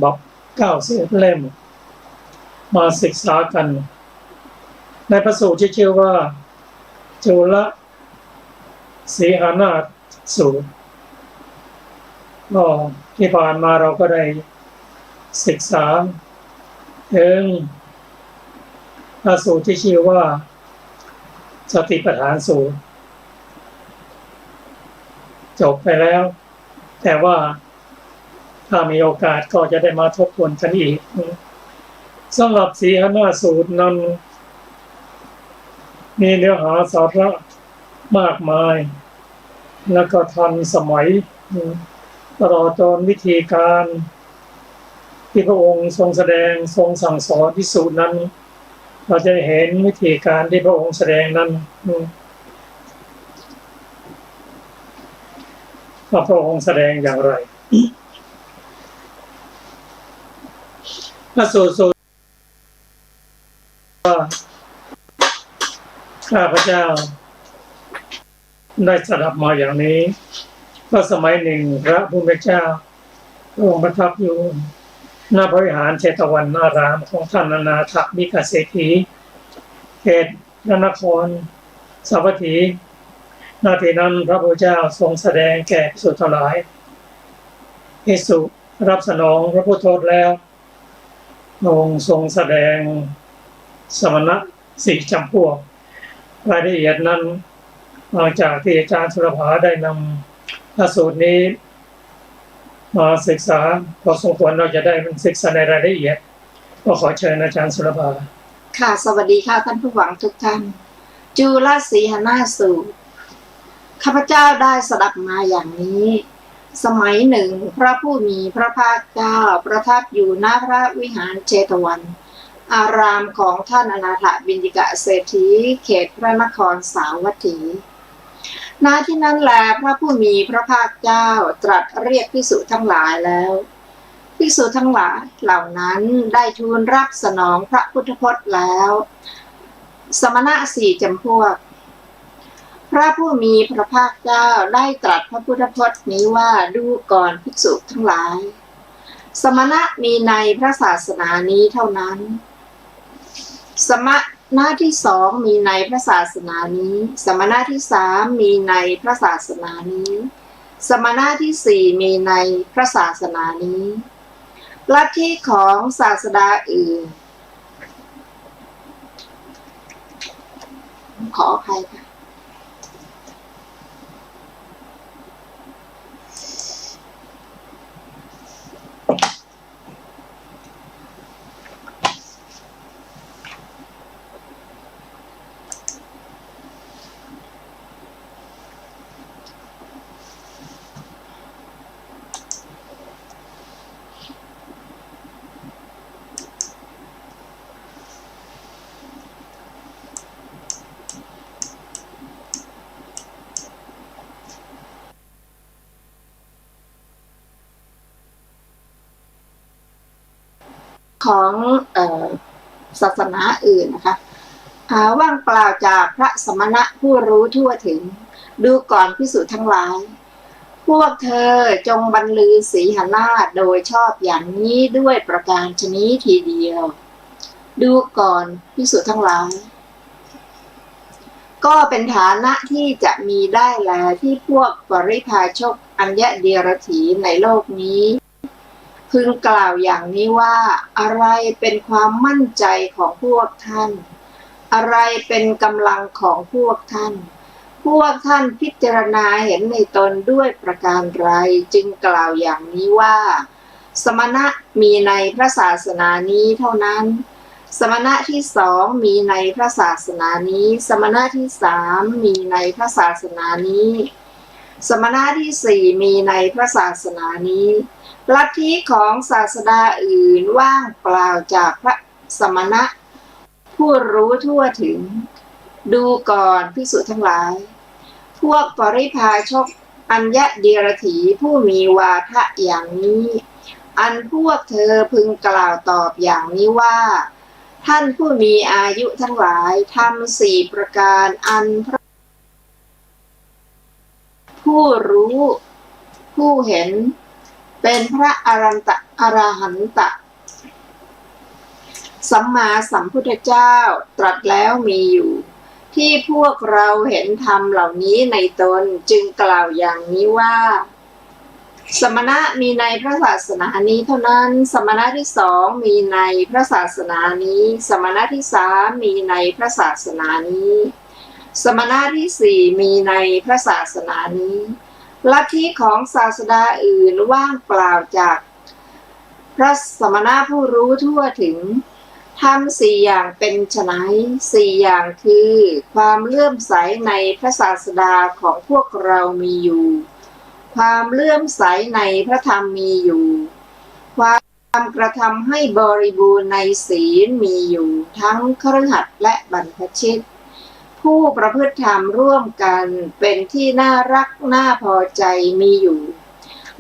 บอก90 เล่มมาศึกษากันในพระสูตรที่ชื่อว่าจุลสีหนาฏสูตรที่ผ่านมาเราก็ได้ศึกษาถึงพระสูตรที่ชื่อว่าสติปัฏฐานสูตรจบไปแล้วแต่ว่าถ้ามีโอกาสก็จะได้มาทบทวนกันอีกสำหรับสีหนาฏสูตรนั้นมีเนื้อหาสาระมากมายแล้วก็ทันสมัยตลอดจนวิธีการที่พระองค์ทรงแสดงทรงสั่งสอนภิกษุนั้นเราจะเห็นวิธีการที่พระองค์แสดงนั้นว่าพระองค์แสดงอย่างไรพระสูตรว่าข้าพเจ้าได้สดับมาอย่างนี้ก็สมัยหนึ่งพระผู้เป็นเจ้าพระองค์ประทับอยู่ณพระวิหารเชตวันนารามของท่านอนาถบิณฑเศรษฐีเขตพระนครสาวัตถีนาทีนั้นพระพุทธเจ้าทรงแสดงแก่ภิกษุทั้งหลายภิกษุรับสนองพระพุทธโธแล้วองค์ทรงแสดงสมณะ4 จำพวกรายละเอียดนั้นหลังจากที่อาจารย์สุรภาได้นำพระสูตรนี้มาศึกษาพอสมควรเราจะได้ศึกษาในรายละเอียดก็ขอเชิญอาจารย์สุรภาค่ะสวัสดีค่ะท่านผู้ฟังทุกท่านจุลสีหนาฏสูตรข้าพเจ้าได้สดับมาอย่างนี้สมัยหนึ่งพระผู้มีพระภาคเจ้าประทับอยู่ณพระวิหารเชตวันอารามของท่านอนาถบิณฑเศรษฐีเขตพระนครสาวัตถีณที่นั้นแลพระผู้มีพระภาคเจ้าตรัสเรียกภิกษุทั้งหลายแล้วภิกษุทั้งหลายเหล่านั้นได้ทูลรับสนองพระพุทธพจน์แล้วสมณะ4 จำพวกพระผู้มีพระภาคเจ้าได้ตรัสพระพุทธพจน์นี้ว่าดูก่อนภิกษุทั้งหลายสมณะมีในพระศาสนานี้เท่านั้นสมณะที่ 2มีในพระศาสนานี้สมณะที่ 3มีในพระศาสนานี้สมณะที่ 4มีในพระศาสนานี้ลัทธิของศาสดาอื่นขออภัยค่ะของศาสนาอื่นนะคะว่างเปล่าจากพระสมณะผู้รู้ทั่วถึงดูก่อนภิกษุทั้งหลายพวกเธอจงบรรลือสีหนาฏโดยชอบอย่างนี้ด้วยประการชนิดทีเดียวดูก่อนภิกษุทั้งหลายก็เป็นฐานะที่จะมีได้แลที่พวกปริพาชกอัญญเดียรถีในโลกนี้พึงกล่าวอย่างนี้ว่าอะไรเป็นความมั่นใจของพวกท่านอะไรเป็นกำลังของพวกท่านพิจารณาเห็นในตนด้วยประการใดจึงกล่าวอย่างนี้ว่าสมณะมีในพระศาสนานี้เท่านั้นสมณะที่ 2มีในพระศาสนานี้สมณะที่ 3มีในพระศาสนานี้สมณะที่ 4มีในพระศาสนานี้ลัทธิของศาสดาอื่นว่างเปล่าจากพระสมณะผู้รู้ทั่วถึงดูก่อนภิกษุทั้งหลายพวกปริพาชกอัญญเดียรถีผู้มีวาทะอย่างนี้อันพวกเธอพึงกล่าวตอบอย่างนี้ว่าท่านผู้มีอายุทั้งหลายทำ4 ประการอันพระผู้รู้ผู้เห็น เป็นพระอรหันตสัมมาสัมพุทธเจ้าตรัสแล้วมีอยู่ที่พวกเราเห็นธรรมเหล่านี้ในตนจึงกล่าวอย่างนี้ว่าสมณะมีในพระศาสนานี้เท่านั้นสมณะที่สองมีในพระศาสนานี้สมณะที่สามมีในพระศาสนานี้สมณะที่สี่มีในพระศาสนานี้ลัทธิของศาสดาอื่นว่างเปล่าจากพระสมณะผู้รู้ทั่วถึงทำสี่อย่างเป็นไฉนสี่อย่างคือความเลื่อมใสในพระศาสดาของพวกเรามีอยู่ความเลื่อมใสในพระธรรมมีอยู่ความกระทำให้บริบูรณ์ในศีลมีอยู่ทั้งคฤหัสถ์และบรรพชิตผู้ประพฤติธรรมร่วมกันเป็นที่น่ารักน่าพอใจมีอยู่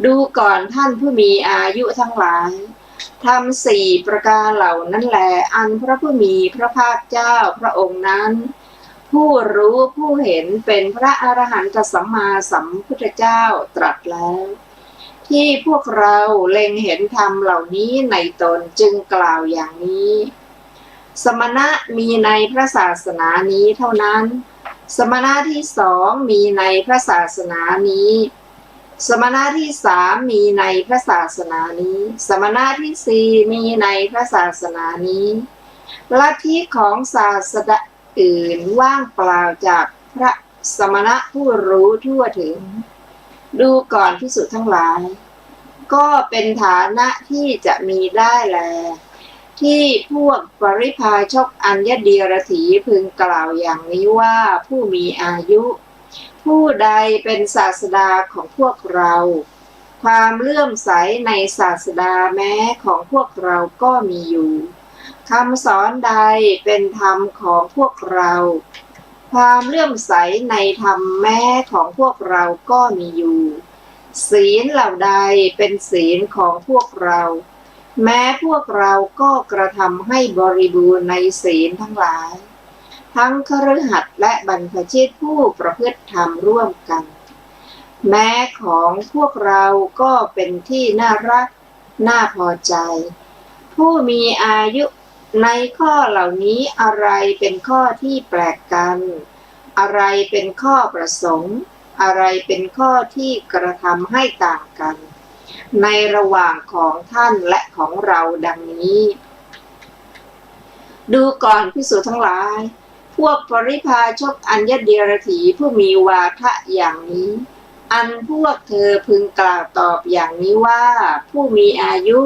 ดูก่อนท่านผู้มีอายุทั้งหลายทำสี่ประการเหล่านั้นแลอันพระผู้มีพระภาคเจ้าพระองค์นั้นผู้รู้ผู้เห็นเป็นพระอรหันตสัมมาสัมพุทธเจ้าตรัสแล้วที่พวกเราเล็งเห็นธรรมเหล่านี้ในตนจึงกล่าวอย่างนี้สมณะมีในพระศาสนานี้เท่านั้นสมณะที่สองมีในพระศาสนานี้สมณะที่สามมีในพระศาสนานี้สมณะที่สี่มีในพระศาสนานี้ลัทธิของศาสดาอื่นว่างเปล่าจากพระสมณะผู้รู้ทั่วถึงดูก่อนภิกษุทั้งหลายก็เป็นฐานะที่จะมีได้แลที่พวกปริพาชกอัญญเดียรถีพึงกล่าวอย่างนี้ว่าผู้มีอายุผู้ใดเป็นศาสดาของพวกเราความเลื่อมใสในศาสดาแม้ของพวกเราก็มีอยู่คำสอนใดเป็นธรรมของพวกเราความเลื่อมใสในธรรมแม้ของพวกเราก็มีอยู่ศีลเหล่าใดเป็นศีลของพวกเราแม้พวกเราก็กระทำให้บริบูรณ์ในศีลทั้งหลายทั้งคฤหัสถ์และบรรพชิตผู้ประพฤติธรรมร่วมกันแม้ของพวกเราก็เป็นที่น่ารักน่าพอใจผู้มีอายุในข้อเหล่านี้อะไรเป็นข้อที่แปลกกันอะไรเป็นข้อประสงค์อะไรเป็นข้อที่กระทำให้ต่างกันในระหว่างของท่านและของเราดังนี้ดูก่อนภิกษุทั้งหลายพวกปริพาชกอัญญเดียรถีผู้มีวาทะอย่างนี้อันพวกเธอพึงกล่าวตอบอย่างนี้ว่าผู้มีอายุ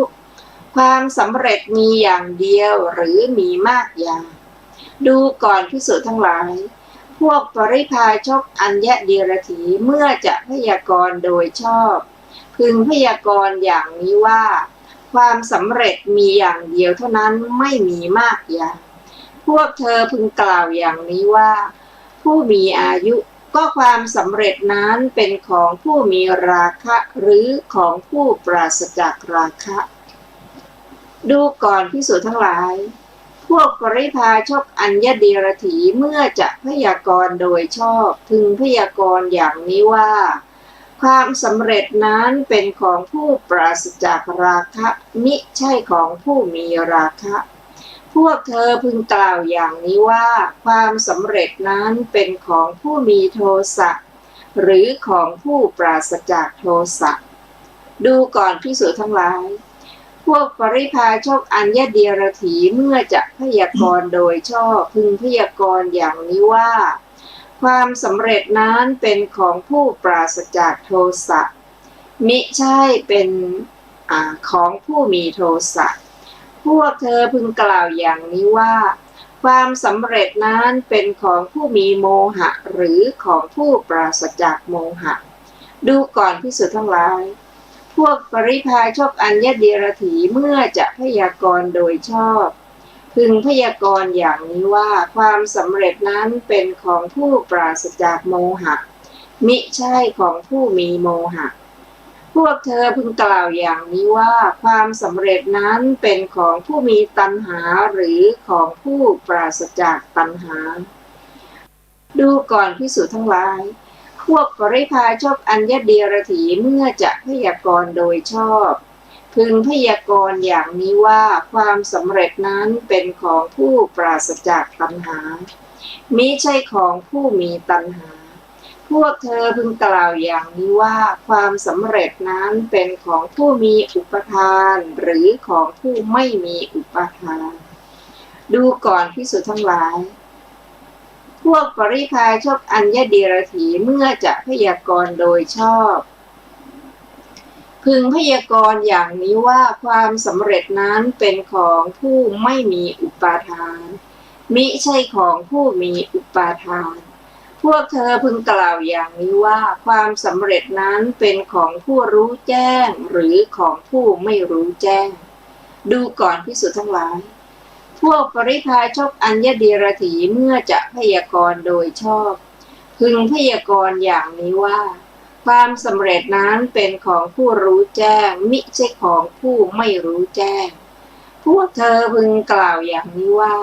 ความสำเร็จมีอย่างเดียวหรือมีมากอย่างดูก่อนภิกษุทั้งหลายพวกปริพาชกอัญญเดียรถีเมื่อจะพยากรณ์โดยชอบพึงพยากรณ์อย่างนี้ว่าความสำเร็จมีอย่างเดียวเท่านั้นไม่มีมากอย่างพวกเธอพึงกล่าวอย่างนี้ว่าผู้มีอายุก็ความสำเร็จนั้นเป็นของผู้มีราคะหรือของผู้ปราศจากราคะดูก่อนภิกษุทั้งหลายพวกปริพาชกอัญญเดียรถีเมื่อจะพยากรณ์โดยชอบพึงพยากรณ์อย่างนี้ว่าความสำเร็จนั้นเป็นของผู้ปราศจากราคะมิใช่ของผู้มีราคะพวกเธอพึงกล่าวอย่างนี้ว่าความสำเร็จนั้นเป็นของผู้มีโทสะหรือของผู้ปราศจากโทสะดูก่อนภิกษุทั้งหลายพวกปริพาชกอัญญเดียรถีเมื่อจะพยากรณ์โดยชอบพึงพยากรณ์อย่างนี้ว่าความสำเร็จนั้นเป็นของผู้ปราศจากโทสะมิใช่เป็นของผู้มีโทสะพวกเธอพึงกล่าวอย่างนี้ว่าความสำเร็จนั้นเป็นของผู้มีโมหะหรือของผู้ปราศจากโมหะดูก่อนภิกษุทั้งหลายพวกปริพาชกอัญญเดียรถีเมื่อจะพยากรณ์โดยชอบพึงพยากรณ์อย่างนี้ว่าความสำเร็จนั้นเป็นของผู้ปราศจากโมหะมิใช่ของผู้มีโมหะพวกเธอพึงกล่าวอย่างนี้ว่าความสำเร็จนั้นเป็นของผู้มีตัณหาหรือของผู้ปราศจากตัณหาดูก่อนภิกษุทั้งหลายพ พวกปริพาชกอัญญเดียรถีเมื่อจะพยากรณ์โดยชอบพึงพยากรณ์อย่างนี้ว่าความสำเร็จนั้นเป็นของผู้ปราศจากตัณหามิใช่ของผู้มีตัณหาพวกเธอพึงกล่าวอย่างนี้ว่าความสำเร็จนั้นเป็นของผู้มีอุปทานหรือของผู้ไม่มีอุปทานดูก่อนภิกษุทั้งหลายพวกปริพาชกอัญญเดียรถีเมื่อจะพยากรณ์โดยชอบพึงพยากรณ์อย่างนี้ว่าความสำเร็จนั้นเป็นของผู้ไม่มีอุปาทานมิใช่ของผู้มีอุปาทานพวกเธอพึงกล่าวอย่างนี้ว่าความสำเร็จนั้นเป็นของผู้รู้แจ้งหรือของผู้ไม่รู้แจ้งดูก่อนภิกษุทั้งหลายพวกปริพาชกอัญญเดียรถีเมื่อจะพยากรณ์โดยชอบพึงพยากรณ์อย่างนี้ว่าความสำเร็จนั้นเป็นของผู้รู้แจ้งมิใช่ของผู้ไม่รู้แจ้งพวกเธอพึงกล่าวอย่างนี้ว่า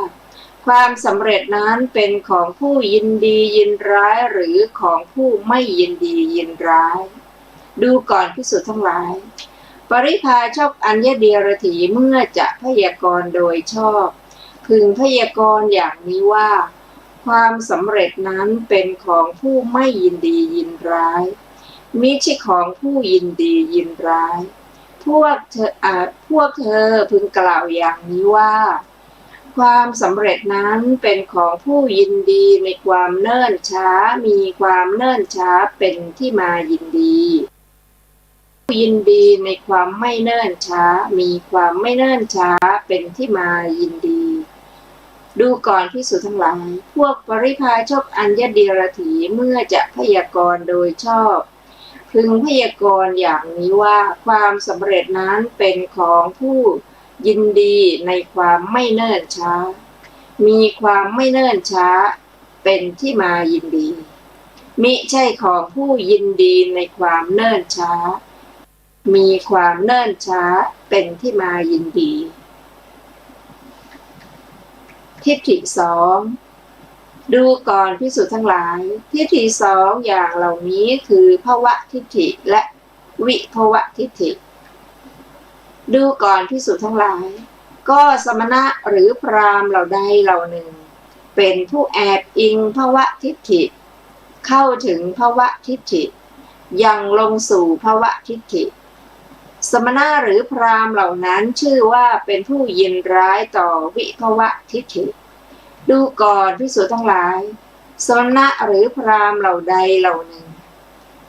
ความสำเร็จนั้นเป็นของผู้ยินดียินร้ายหรือของผู้ไม่ยินดียินร้ายดูก่อนภิกษุทั้งหลายปริพาชกอัญญเดียรถีเมื่อจะพยากรณ์โดยชอบพึงพยากรณ์อย่างนี้ว่าความสำเร็จนั้นเป็นของผู้ไม่ยินดียินร้ายมิใช่ของผู้ยินดียินร้ายพวกเธอพึงกล่าวอย่างนี้ว่าความสำเร็จนั้นเป็นของผู้ยินดีในความเนิ่นช้ามีความเนิ่นช้าเป็นที่มายินดีผู้ยินดีในความไม่เนิ่นช้ามีความไม่เนิ่นช้าเป็นที่มายินดีดูก่อนภิกษุทั้งหลายพวกปริพาชกอัญญเดียรถีเมื่อจะพยากรณ์โดยชอบพึงพยากรณ์อย่างนี้ว่าความสำเร็จนั้นเป็นของผู้ยินดีในความไม่เนิ่นช้ามีความไม่เนิ่นช้าเป็นที่มายินดีมิใช่ของผู้ยินดีในความเนิ่นช้ามีความเนิ่นช้าเป็นที่มายินดีทิฏฐิสองดูก่อนภิกษุทั้งหลายทิฏฐิสองอย่างเหล่านี้คือภวทิฏฐิและวิภวทิฏฐิดูก่อนภิกษุทั้งหลายก็สมณะหรือพราหมณ์เหล่าใดเหล่าหนึ่งเป็นผู้แอบอิงภวทิฏฐิเข้าถึงภวทิฏฐิยังลงสู่ภวทิฏฐิสมณะหรือพราหมณ์เหล่านั้นชื่อว่าเป็นผู้ยินร้ายต่อวิภวทิฏฐิดูก่อนภิกษุทั้งหลายสมณะหรือพราหมณ์เหล่าใดเหล่าหนึ่ง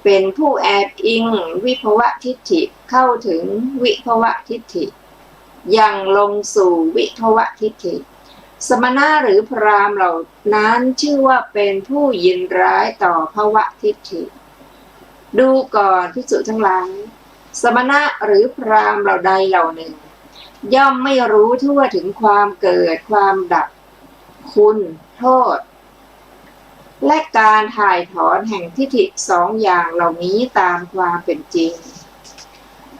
เป็นผู้แอบอิงวิภวทิฏฐิเข้าถึงวิภวทิฏฐิยังลงสู่วิภวทิฏฐิสมณะหรือพราหมณ์เหล่านั้นชื่อว่าเป็นผู้ยินร้ายต่อภวทิฏฐิดูก่อนภิกษุทั้งหลายสมณะหรือพราหมณ์เหล่าใดเหล่าหนึ่งย่อมไม่รู้ทั่วถึงความเกิดความดับคุณโทษและการถ่ายถอนแห่งทิฏฐิสองอย่างเหล่านี้ตามความเป็นจริง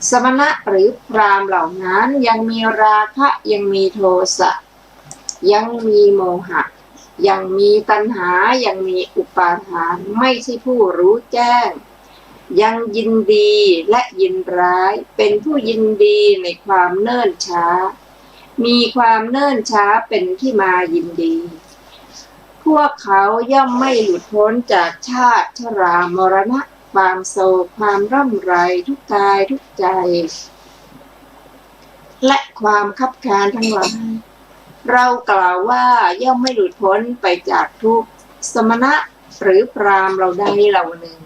สมณะหรือพราหมณ์เหล่านั้นยังมีราคะยังมีโทสะยังมีโมหะยังมีตัณหายังมีอุปาทานไม่ใช่ผู้รู้แจ้งยังยินดีและยินร้ายเป็นผู้ยินดีในความเนิ่นช้ามีความเนิ่นช้าเป็นที่มายินดีพวกเขาย่อมไม่หลุดพ้นจากชาติชรามรณะความโศกความร่ำไรทุกกายทุกใจและความคับแค้นทั้งหลายเรากล่าวว่าย่อมไม่หลุดพ้นไปจากทุกข์สมณะหรือพราหมณ์เราใดเหล่าหนึ่ง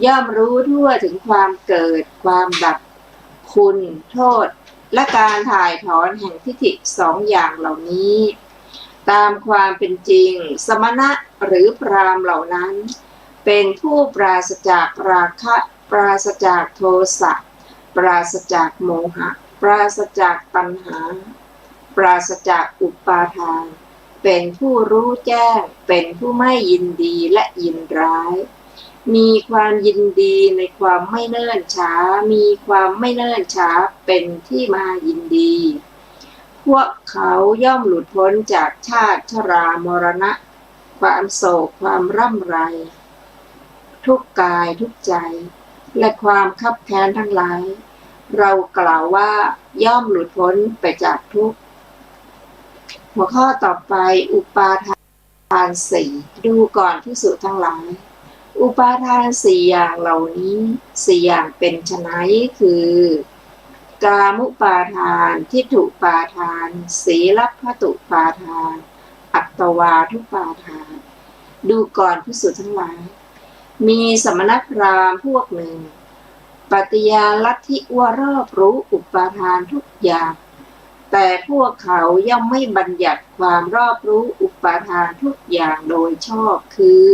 ย่อมรู้ทั่วถึงความเกิดความดับคุณโทษและการถ่ายถอนแห่งทิฏฐิสองอย่างเหล่านี้ตามความเป็นจริงสมณะหรือพราหมณ์เหล่านั้นเป็นผู้ปราศจากราคะปราศจากโทสะปราศจากโมหะปราศจากตัณหาปราศจากอุปาทานเป็นผู้รู้แจ้งเป็นผู้ไม่ยินดีและยินร้ายมีความยินดีในความไม่เนิ่นช้ามีความไม่เนิ่นช้าเป็นที่มายินดีพวกเขาย่อมหลุดพ้นจากชาติชรามรณะความโศกความร่ำไรท ทุกกายทุกใจและความคับแค้นทั้งหลายเรากล่าวว่าย่อมหลุดพ้นไปจากทุกข์หัวข้อต่อไปอุปาทานสี่ดูก่อนภิกษุทั้งหลายอุปาทานสี่อย่างเหล่านี้สี่อย่างเป็นไฉนคือกามุปาทานทิฏฐุปาทานสีลัพพตุปาทานอัตตวาทุปาทานดูก่อนภิกษุทั้งหลายมีสมณพราหมณ์พวกหนึ่งปฏิญาณลัทธิว่ารอบรู้อุปาทานทุกอย่างแต่พวกเขาย่อมไม่บัญญัติความรอบรู้อุปาทานทุกอย่างโดยชอบคือ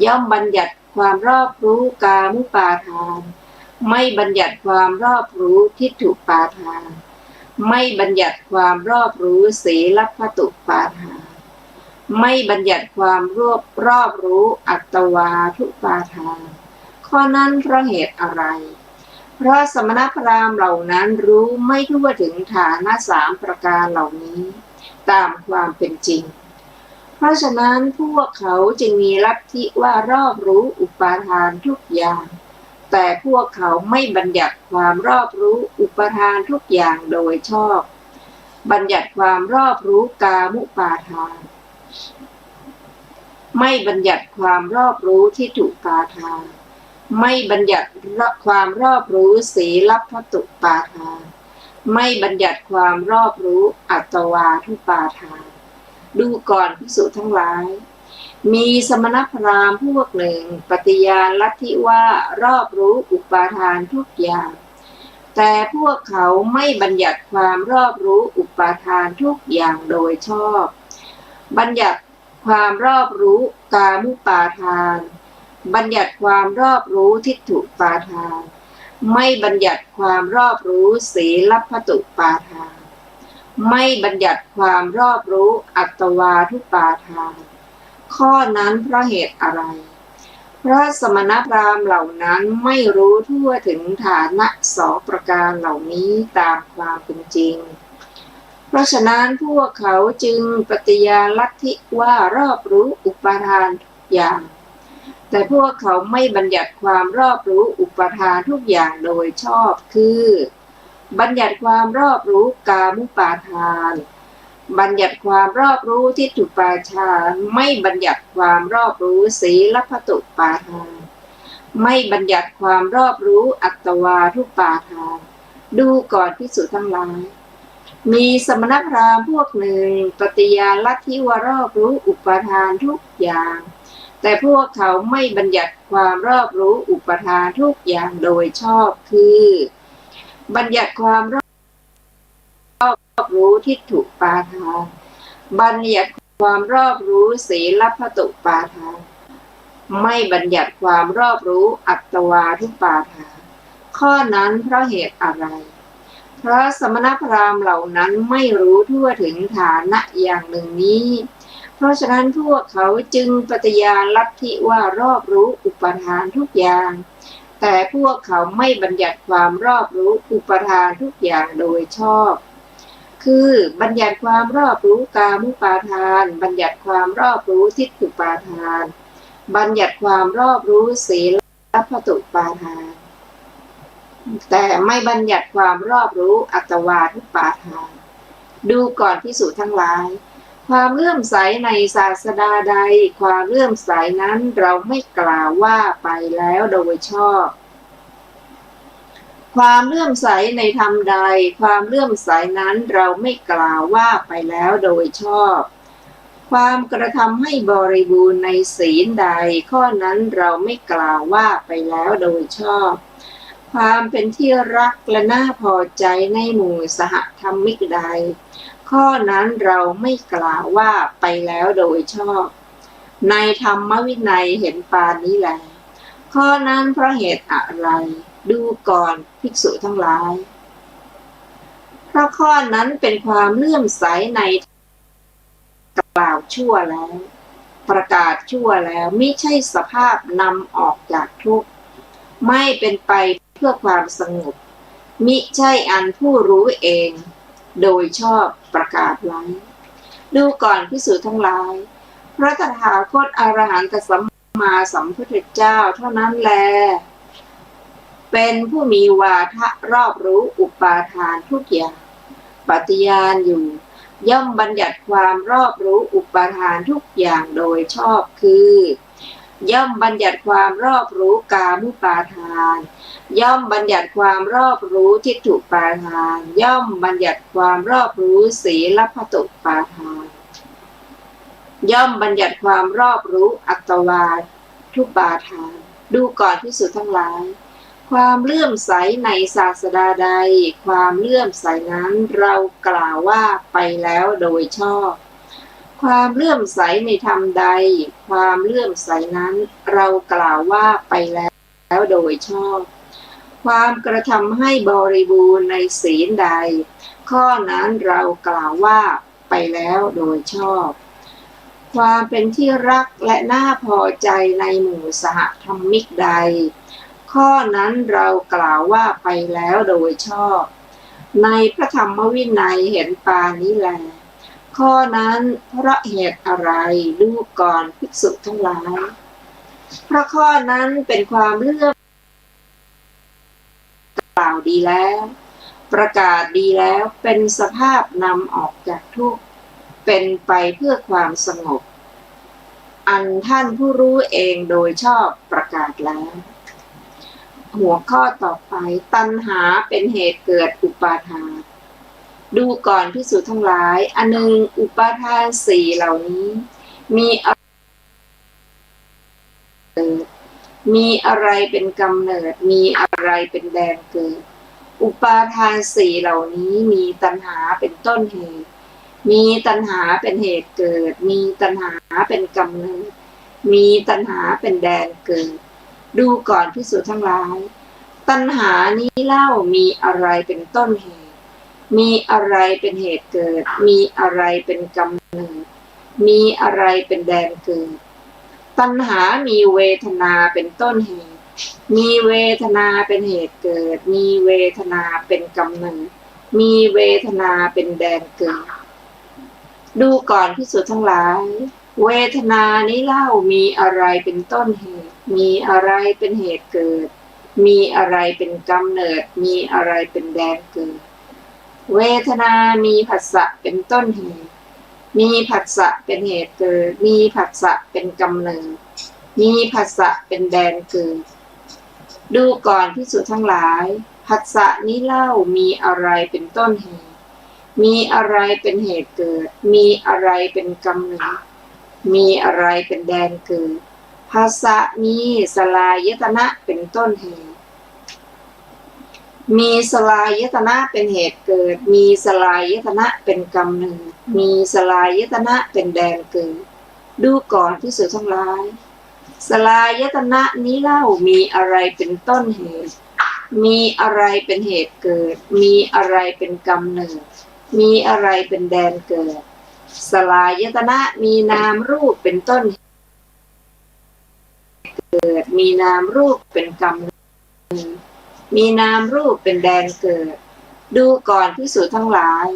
ย่อมบัญญัติความรอบรู้กามุปาทานไม่บัญญัติความรอบรู้ทิฏฐุปาทานไม่บัญญัติความรอบรู้สีลัพพตุปาทานไม่บัญญัติความรอบรู้อัตตวาทุปาทานข้อนั้นเพราะเหตุอะไรเพราะสมณพราหมณ์เหล่านั้นรู้ไม่ทั่วถึงฐานะสามประการเหล่านี้ตามความเป็นจริงเพราะฉะนั้นพวกเขาจึงมีลัทธิว่ารอบรู้อุปาทานทุกอย่างแต่พวกเขาไม่บัญญัติความรอบรู้อุปาทานทุกอย่างโดยชอบบัญญัติความรอบรู้กามุปาทานไม่บัญญัติความรอบรู้ทิฏฐุปาทานไม่บัญญัติความรอบรู้สีลัพพตุปาทานไม่บัญญัติความรอบรู้อัตตวาทุปาทานดูก่อนภิกษุทั้งหลายมีสมณพราหมณ์พวกหนึ่งปฏิญาณลัทธิว่ารอบรู้อุปาทานทุกอย่างแต่พวกเขาไม่บัญญัติความรอบรู้อุปาทานทุกอย่างโดยชอบบัญญัติความรอบรู้กามุปาทานบัญญัติความรอบรู้ทิฏฐุปาทานไม่บัญญัติความรอบรู้สีลัพพตุปาทานไม่บัญญัติความรอบรู้อัตตวาทุปาทานข้อนั้นเพราะเหตุอะไรเพราะสมณพราหมณ์เหล่านั้นไม่รู้ทั่วถึงฐานะสองประการเหล่านี้ตามความเป็นจริงเพราะฉะนั้นพวกเขาจึงปฏิญาณลัทธิว่ารอบรู้อุปาทานทุกอย่างแต่พวกเขาไม่บัญญัติความรอบรู้อุปาทานทุกอย่างโดยชอบคือบัญญัติความรอบรู้กามุปาทานบัญญัติความรอบรู้ทิฏฐุปาทานไม่บัญญัติความรอบรู้สีลัพพตุปาทานไม่บัญญัติความรอบรู้อัตตวาทุปาทานดูก่อนภิกษุทั้งหลายมีสมณพราหมณ์พวกหนึ่งปฏิญาณลัทธิว่ารอบรู้อุปาทานทุกอย่างแต่พวกเขาไม่บัญญัติความรอบรู้อุปาทานทุกอย่างโดยชอบคือบัญญัติความรอบรู้ทิฏฐุปาทานบัญญัติความรอบรู้สีลัพพตุปาทานไม่บัญญัติความรอบรู้อัตตวาทุปาทานข้อนั้นเพราะเหตุอะไรเพราะสมณพราหมณ์เหล่านั้นไม่รู้ทั่วถึงฐานะอย่างหนึ่งนี้เพราะฉะนั้นพวกเขาจึงปฏิญาณลัทธิว่ารอบรู้อุปาทานทุกอย่างแต่พวกเขาไม่บัญญัติความรอบรู้อุปาทานทุกอย่างโดยชอบคือบัญญัติความรอบรู้กามุปาทานบัญญัติความรอบรู้ทิฏฐุปาทานบัญญัติความรอบรู้สีลัพพตุปาทานแต่ไม่บัญญัติความรอบรู้อัตตวาทุปาทานดูก่อนภิกษุทั้งหลายความเลื่อมใสในศาสดาใดความเลื่อมใสนั้นเราไม่กล่าวว่าไปแล้วโดยชอบความเลื่อมใสในธรรมใดความเลื่อมใสนั้นเราไม่กล่าวว่าไปแล้วโดยชอบความกระทำให้บริบูรณ์ในศีลใดข้อนั้นเราไม่กล่าวว่าไปแล้วโดยชอบความเป็นที่รักและน่าพอใจในหมู่สหธรรมิกใดข้อนั้นเราไม่กล่าวว่าไปแล้วโดยชอบในธรรมวินัยเห็นปานนี้แลข้อนั้นเพราะเหตุอะไรดูก่อนภิกษุทั้งหลายเพราะข้อนั้นเป็นความเลื่อมใสในกล่าวชั่วแล้วประกาศชั่วแล้วมิใช่สภาพนำออกจากทุกข์ไม่เป็นไปเพื่อความสงบมิใช่อันผู้รู้เองโดยชอบประกาศไว้ดูก่อนภิกษุทั้งหลายพระตถาคตอรหันตสัม มาสัมพุทธเจ้าเท่านั้นแลเป็นผู้มีวาทะรอบรู้อุปาทานทุกอย่างปฏิญาณอยู่ย่อมบัญญัติความรอบรู้อุปาทานทุกอย่างโดยชอบคือย่อมบัญญัติความรอบรู้กามุปาทานย่อมบัญญัติความรอบรู้ทิฏฐุปาทานย่อมบัญญัติความรอบรู้ศีลพัตตุปาทานย่อมบัญญัติความรอบรู้อัตวาทุปาทานดูก่อนภิกษุทั้งหลายความเลื่อมใสในศาสดาใดความเลื่อมใสนั้นเรากล่าวว่าไปแล้วโดยชอบความเลื่อมใสในธรรมใดความเลื่อมใสนั้นเรากล่าวว่าไปแล้วโดยชอบความกระทำให้บริบูรณ์ในศีลใดข้อนั้นเรากล่าวว่าไปแล้วโดยชอบความเป็นที่รักและน่าพอใจในหมู่สหธรรมิกใดข้อนั้นเรากล่าวว่าไปแล้วโดยชอบในพระธรรมวินัยเห็นปานนี้แลข้อนั้นเพราะเหตุอะไรดูก่อนภิกษุทั้งหลายเพราะข้อนั้นเป็นความเลื่อมกล่าวดีแล้วประกาศดีแล้วเป็นสภาพนำออกจากทุกข์เป็นไปเพื่อความสงบอันท่านผู้รู้เองโดยชอบประกาศแล้วหัวข้อต่อไปตัณหาเป็นเหตุเกิดอุปาทานดูก่อนภิกษุทั้งหลายอันหนึ่งอุปาทานสี่เหล่านี้มีอะไรเป็นกำเนิดมีอะไรเป็นแดนเกิดอุปาทานสี่เหล่านี้มีตัณหาเป็นต้นเหตุมีตัณหาเป็นเหตุเกิดมีตัณหาเป็นกำเนิดมีตัณหาเป็นแดนเกิดดูก่อนภิกษุทั้งหลายตัณหานี้เล่ามีอะไรเป็นต้นเหตุมีอะไรเป็นเหตุเกิดมีอะไรเป็นกำเนิดมีอะไรเป็นแดนเกิดตัณหามีเวทนาเป็นต้นเหตุมีเวทนาเป็นเหตุเกิดมีเวทนาเป็นกำเนิดมีเวทนาเป็นแดนเกิดดูก่อนภิกษุทั้งหลายเวทนานี้เล่ามีอะไรเป็นต้นเหตุมีอะไรเป็นเหตุเกิดมีอะไรเป็นกำเนิดมีอะไรเป็นแดนเกิดเวทนามีผัสสะเป็นต้นเหตุมีผัสสะเป็นเหตุเกิดมีผัสสะเป็นกำเนิดมีผัสสะเป็นแดนเกิดดูก่อนภิกษุทั้งหลายผัสสะนี้เล่ามีอะไรเป็นต้นเหตุมีอะไรเป็นเหตุเกิดมีอะไรเป็นกำเนิดมีอะไรเป็นแดนเกิดภาษะมีสลายตนะเป็นต้นเหตุมีสลายตนะเป็นเหตุเกิดมีสลายตนะเป็นกำเนิดมีสลายตนะเป็นแดนเกิดดูก่อนภิกษุทั้งหลายสลายตนะนี้เล่ามีอะไรเป็นต้นเหตุมีอะไรเป็นเหตุเกิดมีอะไรเป็นกำเนิดมีอะไรเป็นแดนเกิดสลายตนะมีนามรูปเป็นต้นเกิดมีนามรูปเป็นกำเนิดมีนามรูปเป็นแดนเกิดดูก่อนภิกษุทั้งหลาย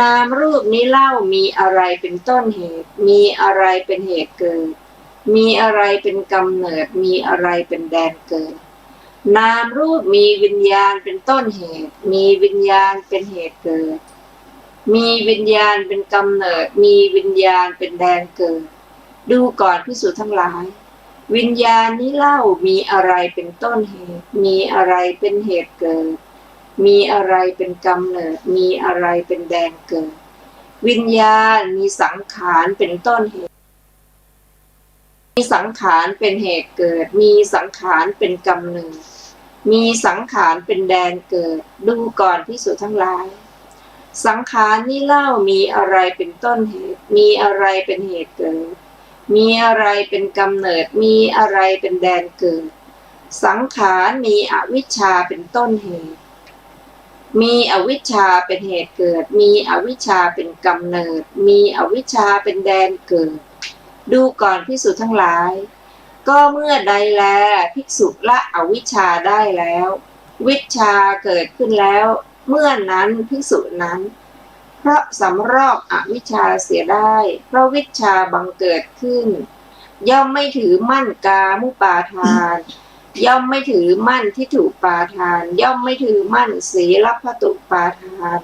นามรูปนี้เล่ามีอะไรเป็นต้นเหตุมีอะไรเป็นเหตุเกิดมีอะไรเป็นกำเนิดมีอะไรเป็นแดนเกิดนามรูปมีวิญญาณเป็นต้นเหตุมีวิญญาณเป็นเหตุเกิดมีวิญญาณเป็นกำเนิดมีวิญญาณเป็นแดนเกิดดูก่อนภิกษุทั้งหลายวิญญาณนี้เล่ามีอะไรเป็นต้นเหตุมีอะไรเป็นเหตุเกิดมีอะไรเป็นกำเนิดมีอะไรเป็นแดนเกิดวิญญาณมีสังขารเป็นต้นเหตุมีสังขารเป็นเหตุเกิดมีสังขารเป็นกำเนิดมีสังขารเป็นแดนเกิดดูก่อนภิกษุทั้งหลายสังขารนี้เล่ามีอะไรเป็นต้นเหตุมีอะไรเป็นเหตุเกิดมีอะไรเป็นกำเนิดมีอะไรเป็นแดนเกิดสังขารมีอวิชชาเป็นต้นเหตุมีอวิชชาเป็นเหตุเกิดมีอวิชชาเป็นกำเนิดมีอวิชชาเป็นแดนเกิดดูก่อนภิกษุทั้งหลายก็เมื่อใดแลภิกษุละอวิชชาได้แล้ววิชชาเกิดขึ้นแล้วเมื่อนั้นภิกษุนั้นเพราะสำรอกอวิชชาเสียได้เพราะวิชชาบังเกิดขึ้น ย่อมไม่ถือมั่นกามุปาทาน ย่อมไม่ถือมั่นทิฏฐุปาทาน ย่อมไม่ถือมั่นศีลพัตตุปาทาน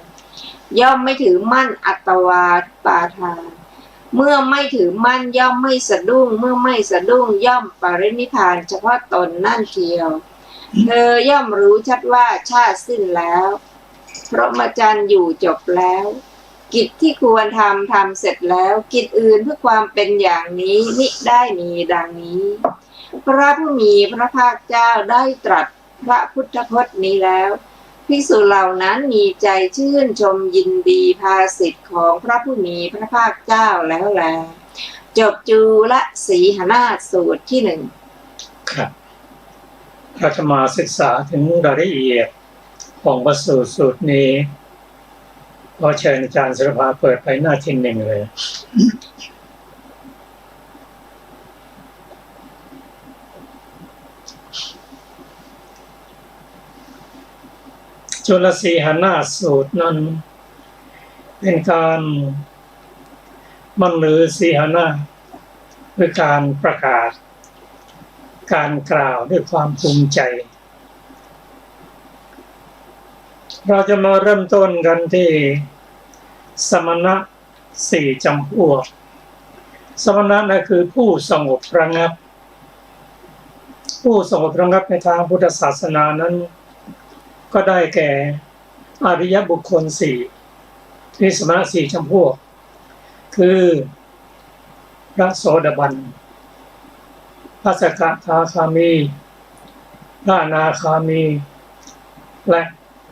ย่อมไม่ถือมั่นอัตวาปาทาน เมื่อไม่ถือมั่นย่อมไม่สะดุ้ง เมื่อไม่สะดุ้งย่อมปรินิพพานเฉพาะตนนั่นเทียว เธอย่อมรู้ชัดว่าชาติสิ้นแล้วพรหมจรรย์อยู่จบแล้ว กิจที่ควรทำเสร็จแล้ว กิจอื่นเพื่อความเป็นอย่างนี้มิได้มีดังนี้ พระผู้มีพระภาคเจ้าได้ตรัสพระพุทธพจน์นี้แล้วภิกษุเหล่านั้นมีใจชื่นชมยินดีภาสิทธิ์ของพระผู้มีพระภาคเจ้าแล้วแลจบจูลสีหนาฏสูตรที่หนึ่งครับเราจะมาศึกษาถึงรายละเอียดของพระสูตรนี้ขอเชิญอาจารย์ศิรภาเปิดไปหน้าที่หนึ่งเลยจุลสีหนาฏสูตรนั้นเป็นการบรรลือสีหนาฏคือการประกาศการกล่าวด้วยความภูมิใจเราจะมาเริ่มต้นกันที่สมณะสี่จำพวกสมณะนั่นคือผู้สงบระงับผู้สงบระงับในทางพุทธศาสนานั้นก็ได้แก่อริยบุคคลสี่ที่สมณะสี่จำพวกคือพระโสดาบันพระสกทาคามีพระอนาคามีและ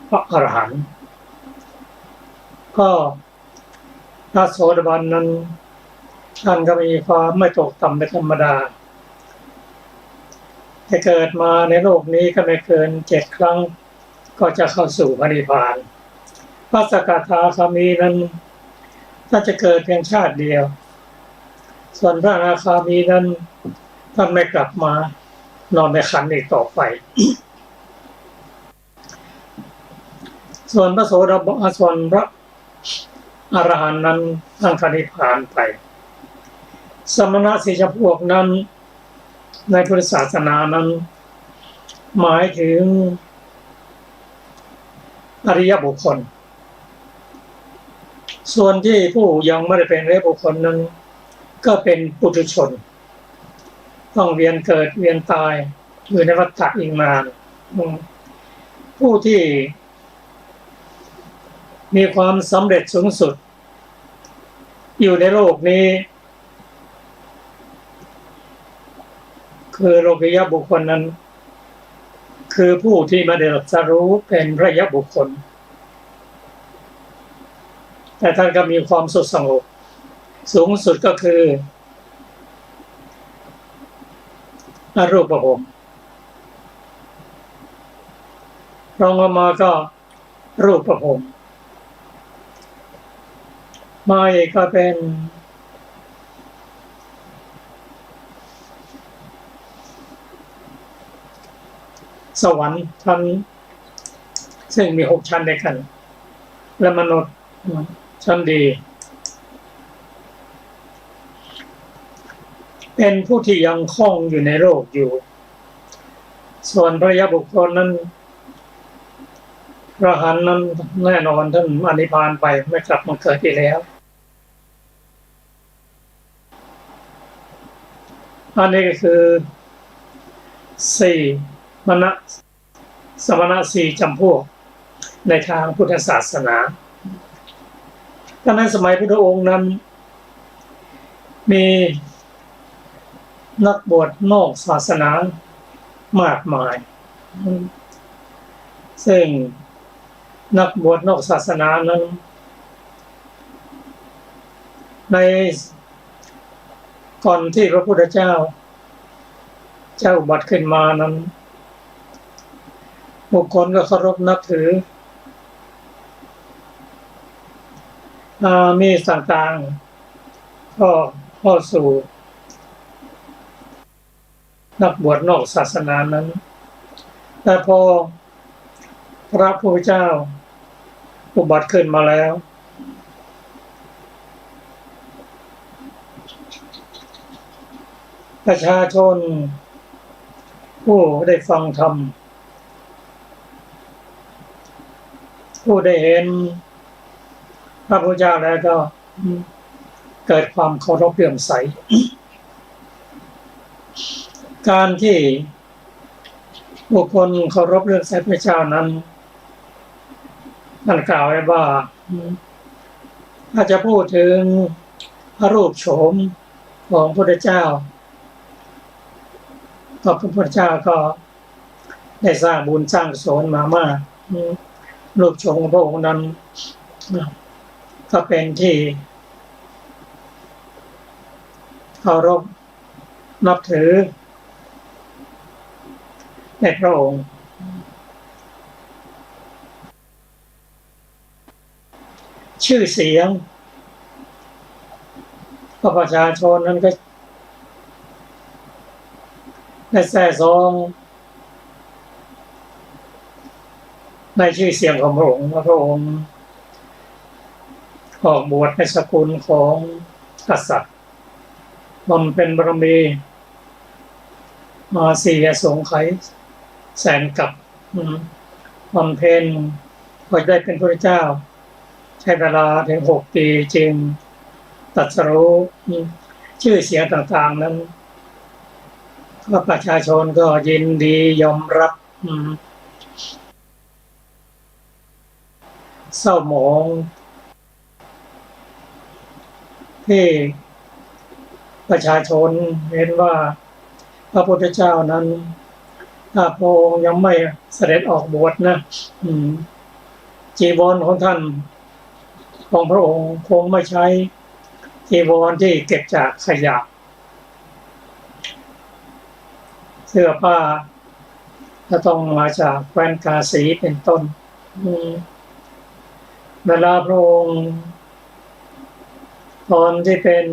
พระอรหันต์ก็พระโสดาบันนั้นท่านก็มีความไม่ตกต่ำเป็นธรรมดาแต่เกิดมาในโลกนี้ก็ไม่เกิน7 ครั้งก็จะเข้าสู่พระนิพพานพระสกทาคามีนั้นท่านจะเกิดเพียงชาติเดียวส่วนพระอนาคามีนั้นท่านไม่กลับมานอนในขันธ์อีกต่อไปส่วนพระโสดาบันส่วนพระอรหันต์นั้นท่านก็นิพพานไปสมณะสี่จำพวกนั้นในพุทธศาสนานั้นหมายถึงอริยบุคคลส่วนที่ผู้ยังไม่ได้เป็นอริยบุคคลนั้นก็เป็นปุถุชนต้องเวียนเกิดเวียนตายอยู่ในวัฏฏะอีกนานผู้ที่มีความสำเร็จสูงสุดอยู่ในโลกนี้คือโลกิยบุคคลนั้นคือผู้ที่มาได้รับรู้เป็นพระยบุคคลแต่ท่านก็มีความสุขสงบสูงสุดก็คืออรูปภพรองลงมาก็รูปภพมาอีกก็เป็นสวรรค์ชั้นซึ่งมี6 ชั้นด้วยกันและมนุษย์ชั้นดีเป็นผู้ที่ยังคล่องอยู่ในโลกอยู่ส่วนพระยบุคคลนั้นพระอรหันต์นั้นแน่นอนท่านอนิพพานไปไม่กลับมาเกิดอีกแล้วอันนี้ก็คือสมณะสี่จำพวกในทางพุทธศาสนาดังนั้นสมัยพุทธองค์นั้นมีนักบวชนอกศาสนามากมายซึ่งนักบวชนอกศาสนานั้นในก่อนที่พระพุทธเจ้าอุบัติขึ้นมานั้นบุคคลก็เคารพนับถือมีต่างๆก็เข้าสู่นักบวชนอกศาสนานั้นแต่พอพระพุทธเจ้าอุบัติขึ้นมาแล้ว ประชาชนผู้ได้ฟังธรรมผู้ได้เห็นพระพุทธเจ้าแล้วก็เกิดความเคารพเลื่อมใสการที่บุคคลเคารพเลื่อมใสพระเจ้านั้นมันกล่าวไว้ว่าถ้าจะพูดถึงพระรูปโฉมของพระพุทธเจ้าก็พระพุทธเจ้าก็ได้สร้างบุญสร้างกุศลมามากรูปโฉมของพระองค์นั้นก็เป็นที่เคารพนับถือในพระองค์ชื่อเสียงของประชาชนนั้นก็ได้แทร่ซ้องในชื่อเสียงของพระองค์ว่าพระองค์ออกบวชในสกุลของกษัตริย์บำเพ็ญบารมีมาสี่อสงไขยแสนกับบำเพ็ญพอได้เป็นพระเจ้าใช้เวลาถึง6 ปีจึงตรัสรู้ชื่อเสียงต่างๆนั้นก็ประชาชนก็ยินดียอมรับเศร้าหมองที่ประชาชนเห็นว่าพระพุทธเจ้านั้นถ้าพระองค์ยังไม่เสด็จออกบวชนะจีวรของท่านของพระองค์คงไม่ใช้จีวรที่เก็บจากขยะเสื้อผ้าจะต้องมาจากแคว้นกาสีเป็นต้นเวลาพระองค์ตอนที่เป็น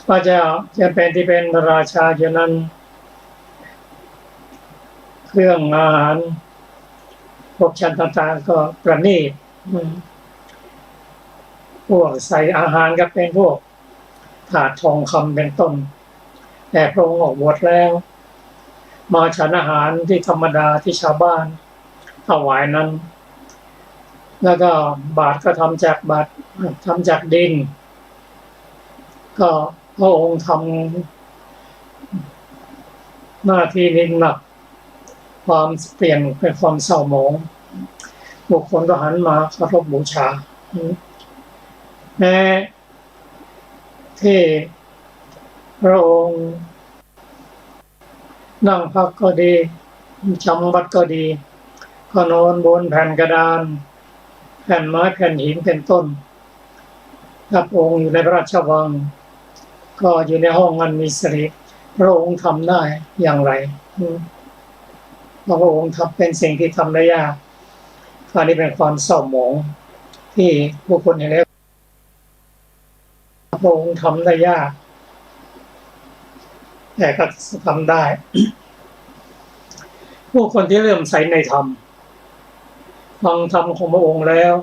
พระเจ้าจะเป็นที่เป็นราชาอยู่นั้นเครื่องอาหารพวกชั้นต่างๆก็ประณีตพวกใส่อาหารก็เป็นพวกถาดทองคำเป็นต้นแต่พระองค์ออกบวชแล้วมาฉันอาหารที่ธรรมดาที่ชาวบ้านถวายนั้นแล้วก็บาตรก็ทำจากดินก็พระองค์ทำหน้าที่นี้หนักความเปลี่ยนเป็นความเศร้าหมองบุคคลก็หันมาเคารพบูชาแม้ที่พระองค์นั่งพักก็ดีจำวัดก็ดีก็นอนบนแผ่นกระดานแผ่นไม้แผ่นหินเป็นต้นถ้าพระองค์อยู่ในพระราชวังก็อยู่ในห้องอันมีสิริพระองค์ทำได้อย่างไรพระองค์ทำเป็นสิ่งที่ทำได้ยากอันนี้เป็นความเศร้าหมองที่บุคคลเห็นแล้วพระองค์ทำได้ยากแต่ก็ทำได้ผู้คนที่เริ่มใส่ในธรรมฟังธรรมของพระองค์แล้ว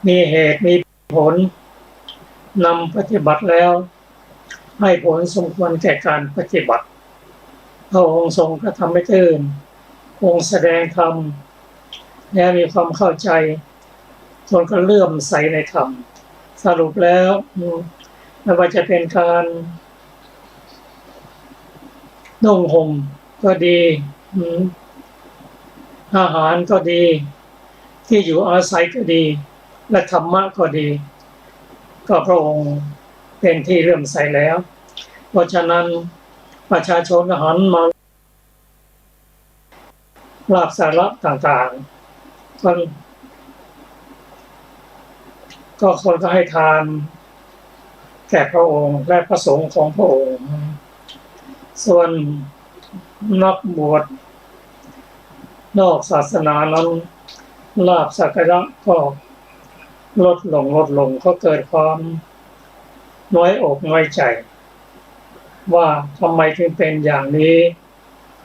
มีเหตุมีผลนำปฏิบัติแล้วให้ผลสมควรแก่การปฏิบัติพระองค์ทรงกระทำให้ตื่นองค์แสดงธรรมและมีความเข้าใจจนก็เลื่อมใสในธรรมสรุปแล้วไม่ว่าจะเป็นการนุ่งห่มก็ดีอาหารก็ดีที่อยู่อาศัยก็ดีและธรรมะก็ดีก็พระองค์เป็นที่เลื่อมใสแล้วเพราะฉะนั้นประชาชนก็หันมาลาภสาระต่างๆก็คนก็ให้ทานแก่พระองค์และพระสงฆ์ของพระองค์ส่วนนักบวชนอกศาสนานั้นลาภสักการะก็ลดลงก็เกิดความน้อยอกน้อยใจว่าทำไมถึงเป็นอย่างนี้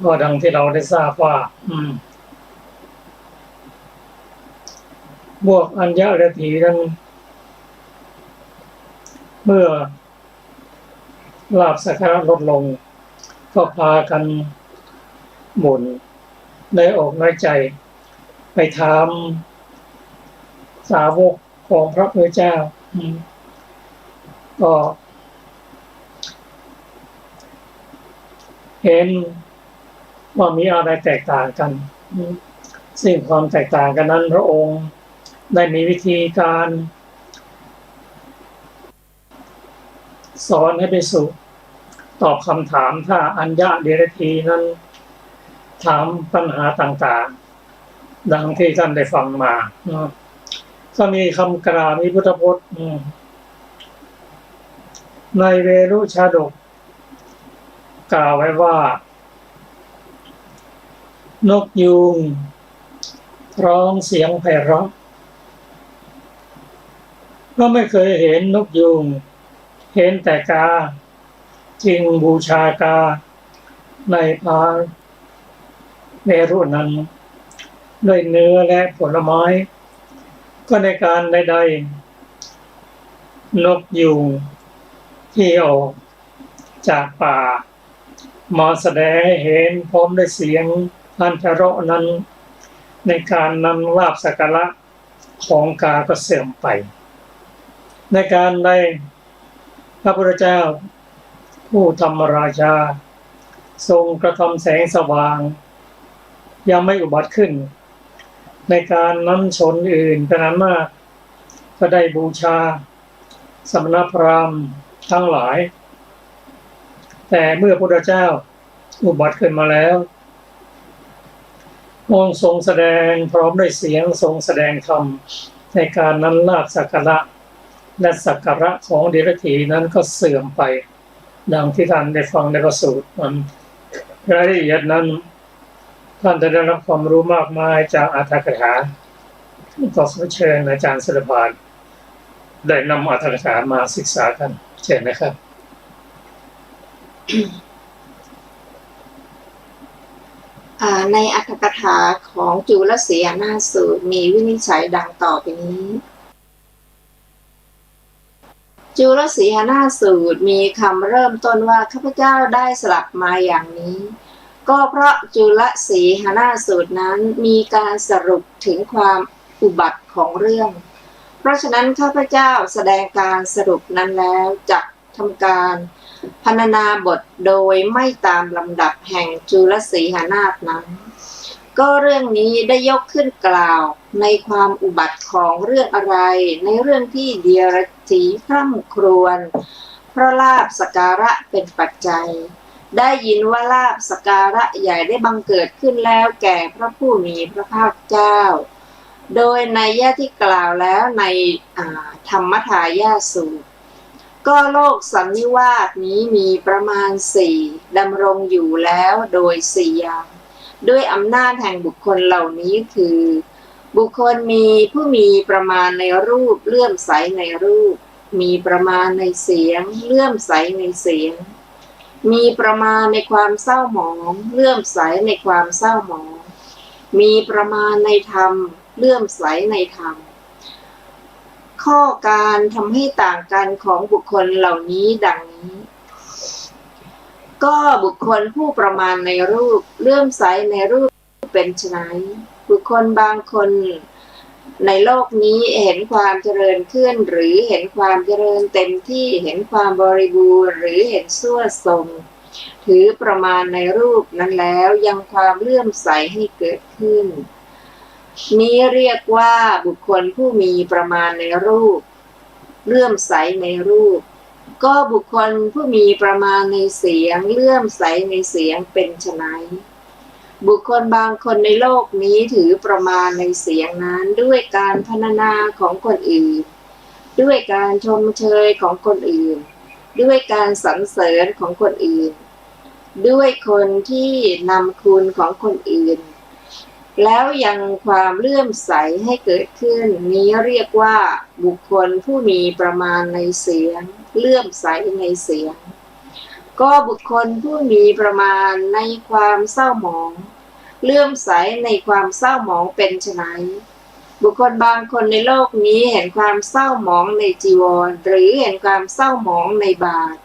ก็ดังที่เราได้ทราบว่า พวกอัญญฤถีนั้นเมื่อลาภสักการะลดลงก็พากันหมุนในอกในใจไปถามสาวกของพระพุทธเจ้าก็เห็นว่ามีอะไรแตกต่างกันซึ่งความแตกต่างกันนั้นพระองค์ได้มีวิธีการสอนให้ภิกษุตอบคำถามถ้าอัญญเดรธีนั้นถามปัญหาต่างๆดังที่ท่านได้ฟังมาก็มีคำกล่าวมีพุทธพจน์ในเวรุชาดกกล่าวไว้ว่านกยูงร้องเสียงไพเราะก็ไม่เคยเห็นนกยูงเห็นแต่กาจึงบูชากาในพระเมรุนั้นด้วยเนื้อและผลไม้ก็ในการใดๆนกยูงที่ออกจากป่ามาแสดงให้เห็นพร้อมด้วยเสียงอันไพเราะนั้นในการนำลาภสักการะของกาก็เสื่อมไปในการใดพระพุทธเจ้าผู้ธรรมราชาทรงกระทำแสงสว่างยังไม่อุบัติขึ้นในการนั้นชนอื่นเป็นอันมากก็ได้บูชาสมณพราหมณ์ทั้งหลายแต่เมื่อพระพุทธเจ้าอุบัติขึ้นมาแล้วองค์ทรงแสดงพร้อมด้วยเสียงทรงแสดงธรรมในการนั้นลาภสักการะและสักการะของเดรัจฉีนั้นก็เสื่อมไปดังที่ท่านได้ฟังในพระสูตรนั้นรายละเอียดนั้นท่านจะได้รับความรู้มากมายจากอรรถกถาก็ขอเชิญอาจารย์ศิลปานได้นำอรรถกถามาศึกษากันเชิญนะครับ ในอรรถกถาของจุลสีหนาสูตรมีวินิจฉัยดังต่อไปนี้จุลสีหนาสูตรมีคำเริ่มต้นว่าข้าพเจ้าได้สลับมาอย่างนี้ก็เพราะจุลสีหนาสูตรนั้นมีการสรุปถึงความอุบัติของเรื่องเพราะฉะนั้นข้าพเจ้าแสดงการสรุปนั้นแล้วจะทำการพรรณนาบทโดยไม่ตามลำดับแห่งจุลสีหนาฏนั้นก็เรื่องนี้ได้ยกขึ้นกล่าวในความอุบัติของเรื่องอะไรในเรื่องที่เดียรถีคร่ำครวญเพราะลาภสักการะเป็นปัจจัยได้ยินว่าลาภสักการะใหญ่ได้บังเกิดขึ้นแล้วแก่พระผู้มีพระภาคเจ้าโดยนัยยะที่กล่าวแล้วในธรรมทายาทสูตรก็โลกสันนิวาสนี้มีประมาณ4ดำรงอยู่แล้วโดย4อย่างด้วยอำนาจแห่งบุคคลเหล่านี้คือบุคคลมีผู้มีประมาณในรูปเลื่อมใสในรูปมีประมาณในเสียงเลื่อมใสในเสียงมีประมาณในความเศร้าหมองเลื่อมใสในความเศร้าหมองมีประมาณในธรรมเลื่อมใสในธรรมข้อการทำให้ต่างกันของบุคคลเหล่านี้ดังนี้ก็บุคคลผู้ประมาณในรูปเลื่อมใสในรูปเป็นไฉนบุคคลบางคนในโลกนี้เห็นความเจริญขึ้นหรือเห็นความเจริญเต็มที่เห็นความบริบูรณ์หรือเห็นสั่วทรงถือประมาณในรูปนั้นแล้วยังความเลื่อมใสให้เกิดขึ้นนี้เรียกว่าบุคคลผู้มีประมาณในรูปเลื่อมใสในรูปก็บุคคลผู้มีประมาณในเสียงเลื่อมใสในเสียงเป็นไฉนบุคคลบางคนในโลกนี้ถือประมาณในเสียงนั้นด้วยการพรรณนาของคนอื่นด้วยการชมเชยของคนอื่นด้วยการสรรเสริญของคนอื่นด้วยคนที่นำคุณของคนอื่นแล้วยังความเลื่อมใสให้เกิดขึ้นนี้เรียกว่าบุคคลผู้มีประมาณในเสียงเลื่อมใสในเสียงก็บุคคลผู้มีประมาณในความเศร้าหมองเลื่อมใสในความเศร้าหมองเป็นไฉน บุคคลบางคนในโลกนี้เห็นความเศร้าหมองในจีวรหรือเห็นความเศร้าหมองในบาตร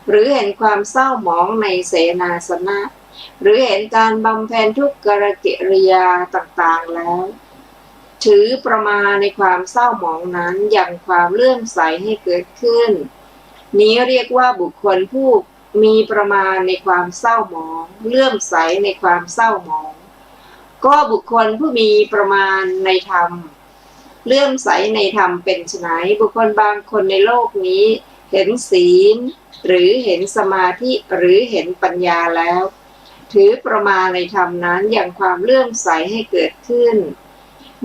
หรือเห็นความเศร้าหมองในเสนาสนะหรือเห็นการบำเพ็ญทุกขกิริยาต่างๆแล้วถือประมาณในความเศร้าหมองนั้นอย่างความเลื่อมใสให้เกิดขึ้นนี้เรียกว่าบุคคลผู้มีประมาณในความเศร้าหมองเลื่อมใสในความเศร้าหมองก็บุคคลผู้มีประมาณในธรรมเลื่อมใสในธรรมเป็นไฉนบุคคลบางคนในโลกนี้เห็นศีลหรือเห็นสมาธิหรือเห็นปัญญาแล้วถือประมาณในธรรมนั้นอย่างความเลื่อมใสให้เกิดขึ้น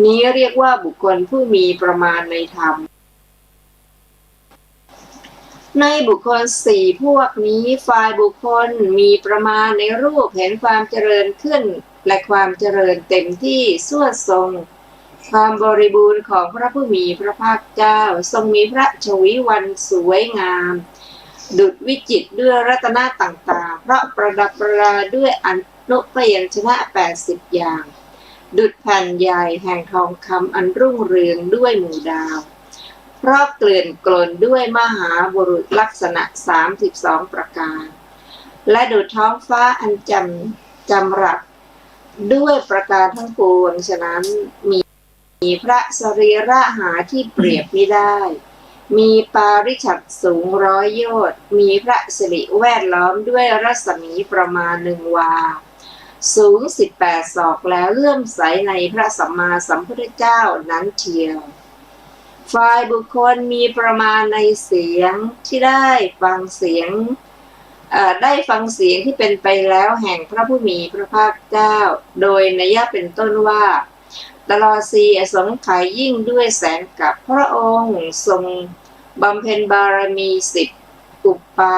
นี้เรียกว่าบุคคลผู้มีประมาณในธรรมในบุคคลสี่พวกนี้ฝ่ายบุคคลมีประมาณในรูปเห็นความเจริญขึ้นและความเจริญเต็มที่สวดทรงความบริบูรณ์ของพระผู้มีพระภาคเจ้าทรงมีพระชวีวันสวยงามดุจวิจิตรด้วยรัตนะต่างๆเพราะประดับประดาด้วยอนุพยัญชนะ80อย่างดุจแผ่นใหญ่แห่งทองคำอันรุ่งเรืองด้วยหมู่ดาวเพราะเกลื่อนกลนด้วยมหาบุรุษลักษณะ32ประการและดุจท้องฟ้าอันจำรัดด้วยประการทั้งปวงฉะนั้นมีพระสรีระหาที่เปรียบไม่ได้มีปาริฉัตรสูง100 โยชน์มีพระสิริแวดล้อมด้วยรัศมีประมาณ1 วาสูง18 ศอกแล้วเลื่อมใสในพระสัมมาสัมพุทธเจ้านั้นเทียวฝ่ายบุคคลมีประมาณในเสียงที่ได้ฟังเสียงที่เป็นไปแล้วแห่งพระผู้มีพระภาคเจ้าโดยนัยเป็นต้นว่าตลอด4 อสงไขยยิ่งด้วยแสนกับพระองค์ทรงบำเพ็ญบารมี10 อุปา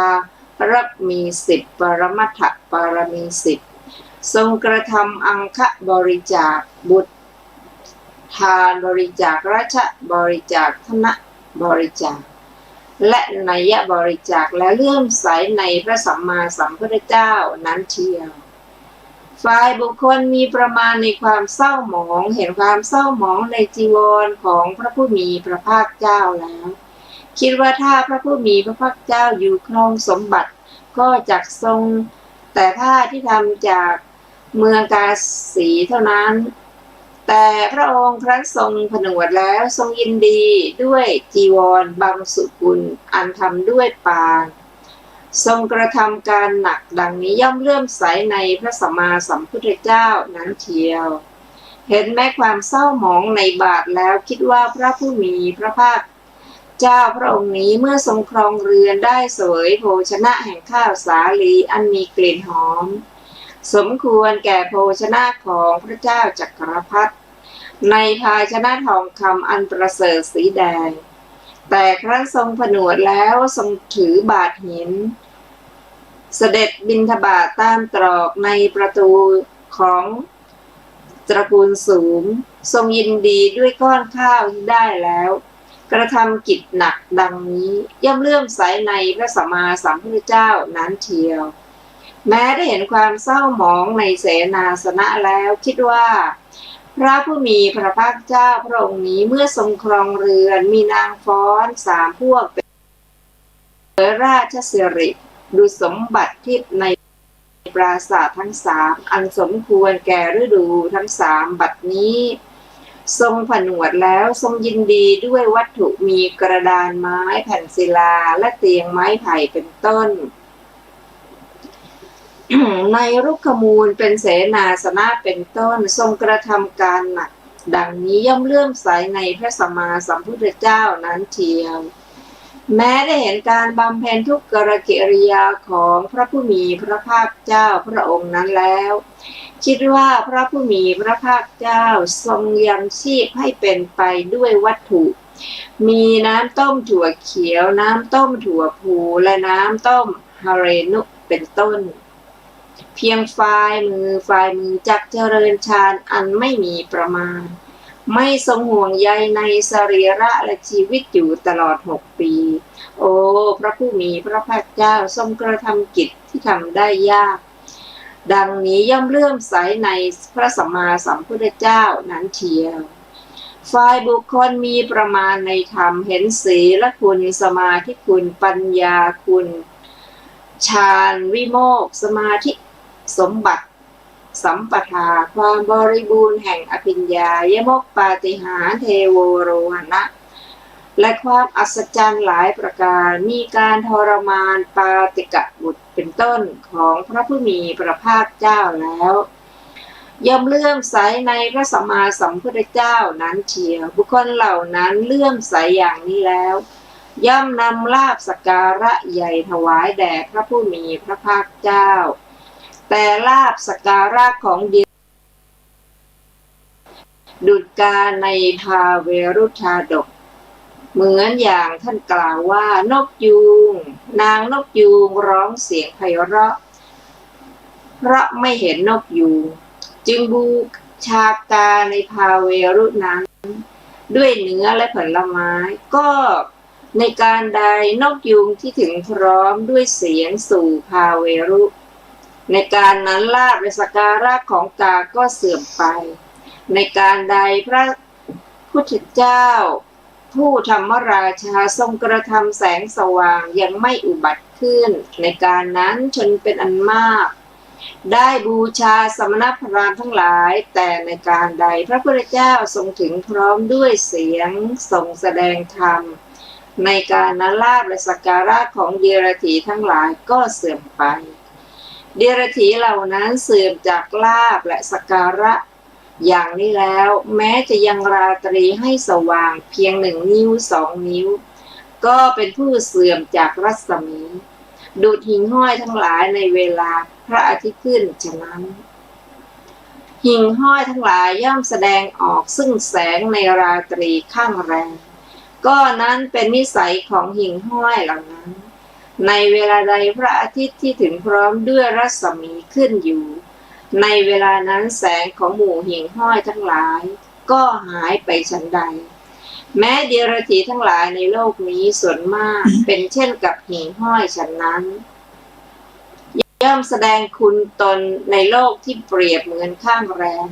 ระมี10 ปรมัตถบารมี10ทรงกระทำอังคบริจาคบุตรทานบริจาคราชบริจาคธนบริจาคและนัยบริจาคและเลื่อมใสในพระสัมมาสัมพุทธเจ้านั้นเทียวฝ่ายบุคคลมีประมาณในความเศร้าหมองเห็นความเศร้าหมองในจีวรของพระผู้มีพระภาคเจ้าแล้วคิดว่าถ้าพระผู้มีพระภาคเจ้าอยู่ครองสมบัติก็จักทรงแต่ผ้าที่ทำจากเมืองกาสีเท่านั้นแต่พระองค์ครั้นทรงผนวดแล้วทรงยินดีด้วยจีวรบางสุกุลอันทำด้วยปานทรงกระทำการหนักดังนี้ย่อมเลื่อมใสในพระสัมมาสัมพุทธเจ้านั้นเทียวเห็นแม้ความเศร้าหมองในบาทแล้วคิดว่าพระผู้มีพระภาคเจ้าพระองค์นี้เมื่อทรงครองเรือนได้เสวยโภชนะแห่งข้าวสาลีอันมีกลิ่นหอมสมควรแก่โภชนะของพระเจ้าจักรพรรดิในภาชนะทองคำอันประเสริฐสีแดงแต่ครั้นทรงผนวดแล้วทรงถือบาทหินเสด็จบิณฑบาตตามตรอกในประตูของตระกูลสูงทรงยินดีด้วยก้อนข้าวที่ได้แล้วกระทำกิจหนักดังนี้ย่อมเลื่อมใสในพระสัมมาสัมพุทธเจ้านั้นเทียวแม้ได้เห็นความเศร้าหมองในเสนาสนะแล้วคิดว่าพระผู้มีพระภาคเจ้าพระองค์นี้เมื่อทรงครองเรือนมีนางฟ้อน3 พวกเป็นราชสิริดุจสมบัติทิพย์ในปราสาททั้ง3อันสมควรแก่ฤดูทั้ง3บัดนี้ทรงผนวดแล้วทรงยินดีด้วยวัตถุมีกระดานไม้แผ่นศิลาและเตียงไม้ไผ่เป็นต้น ในรุกขมูลเป็นเสนาสนะเป็นต้นทรงกระทำการหนักดังนี้ย่อมเลื่อมใสในพระสัมมาสัมพุทธเจ้านั้นเทียวแม้ได้เห็นการบำเพ็ญทุกขกิริยาของพระผู้มีพระภาคเจ้าพระองค์นั้นแล้วคิดว่าพระผู้มีพระภาคเจ้าทรงยังชีพให้เป็นไปด้วยวัตถุมีน้ำต้มถั่วเขียวน้ำต้มถั่วพูและน้ำต้มฮาเรนุเป็นต้นเพียงฝ่ายมือจักเจริญฌานอันไม่มีประมาณไม่ทรงห่วงใยในสรีระและชีวิตอยู่ตลอด6 ปีโอ้พระผู้มีพระภาคเจ้าทรงกระทำกิจที่ทำได้ยากดังนี้ย่อมเลื่อมใสในพระสัมมาสัมพุทธเจ้านั้นเทียว ฝ่ายบุคคลมีประมาณในธรรมเห็นศีลคุณสมาธิคุณปัญญาคุณฌานวิโมกข์สมาธิสมบัติสัมปทาความบริบูรณ์แห่งอภิญญายมกปาฏิหาริย์เทโวโรหณะและความอัศจรรย์หลายประการมีการทรมานปาติกบุตรเป็นต้นของพระผู้มีพระภาคเจ้าแล้วย่อมเลื่อมใสในพระสัมมาสัมพุทธเจ้านั้นเชียวบุคคลเหล่านั้นเลื่อมใสอย่างนี้แล้วย่อมนำลาภสักการะใหญ่ถวายแด่พระผู้มีพระภาคเจ้าแต่ลาภสักการะของเดียวดุจกาในภาเวรุชาดกเหมือนอย่างท่านกล่าวว่านกยูงนางนกยูงร้องเสียงไพเราะเพราะไม่เห็นนกยูงจึงบูชากาในภาเวรุนั้นด้วยเนื้อและผลไม้ก็ในการใดนกยูงที่ถึงพร้อมด้วยเสียงสู่ภาเวรุในการนั้นลาภและสักการะของกาก็เสื่อมไปในการใดพระพุทธเจ้าผู้ธรรมราชาทรงกระทำแสงสว่างยังไม่อุบัติขึ้นในการนั้นชนเป็นอันมากได้บูชาสมณพราหมณ์ทั้งหลายแต่ในการใดพระพุทธเจ้าทรงถึงพร้อมด้วยเสียงทรงแสดงธรรมในการนั้นลาภและสักการะของเดรัจฉีทั้งหลายก็เสื่อมไปเดรัจฉีเหล่านั้นเสื่อมจากลาภและสักการะอย่างนี้แล้วแม้จะยังราตรีให้สว่างเพียง1 นิ้ว 2 นิ้วก็เป็นผู้เสื่อมจากรัศมีดุจหิ่งห้อยทั้งหลายในเวลาพระอาทิตย์ขึ้นฉะนั้นหิ่งห้อยทั้งหลายย่อมแสดงออกซึ่งแสงในราตรีข้างแรมก็นั้นเป็นนิสัยของหิ่งห้อยเหล่านั้นในเวลาใดพระอาทิตย์ที่ถึงพร้อมด้วยรัศมีขึ้นอยู่ในเวลานั้นแสงของหมู่หิ่งห้อยทั้งหลายก็หายไปฉันใดแม้เดรัจฉีทั้งหลายในโลกนี้ส่วนมากเป็นเช่นกับหิ่งห้อยฉันนั้นย่อมแสดงคุณตนในโลกที่เปรียบเหมือนข้างแรม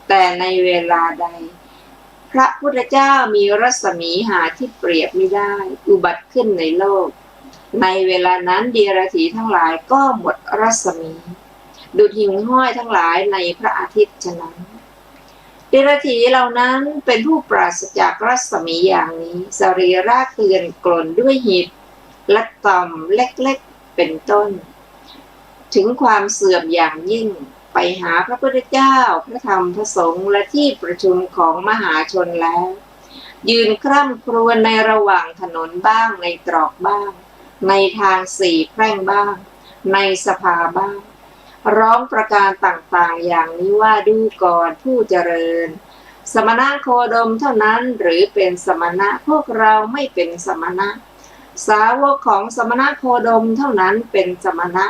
แต่ในเวลาใดพระพุทธเจ้ามีรัศมีหาที่เปรียบไม่ได้อุบัติขึ้นในโลกในเวลานั้นเดรัจฉีทั้งหลายก็หมดรัศมีดุจหิ่งห้อยทั้งหลายในพระอาทิตย์ฉะนั้นเดรัจฉีเหล่านั้นเป็นผู้ปราศจากรัศมีอย่างนี้สรีระเกลื่อนกล่นด้วยหินและต่อมเล็กๆเป็นต้นถึงความเสื่อมอย่างยิ่งไปหาพระพุทธเจ้าพระธรรมพระสงฆ์และที่ประชุมของมหาชนแล้วยืนคร่ำครวญในระหว่างถนนบ้างในตรอกบ้างในทางสี่แพร่งบ้างในสภาบ้างร้องประการต่างๆอย่างนี้ว่าดูก่อนผู้เจริญสมณะโคดมเท่านั้นหรือเป็นสมณะพวกเราไม่เป็นสมณะสาวกของสมณะโคดมเท่านั้นเป็นสมณะ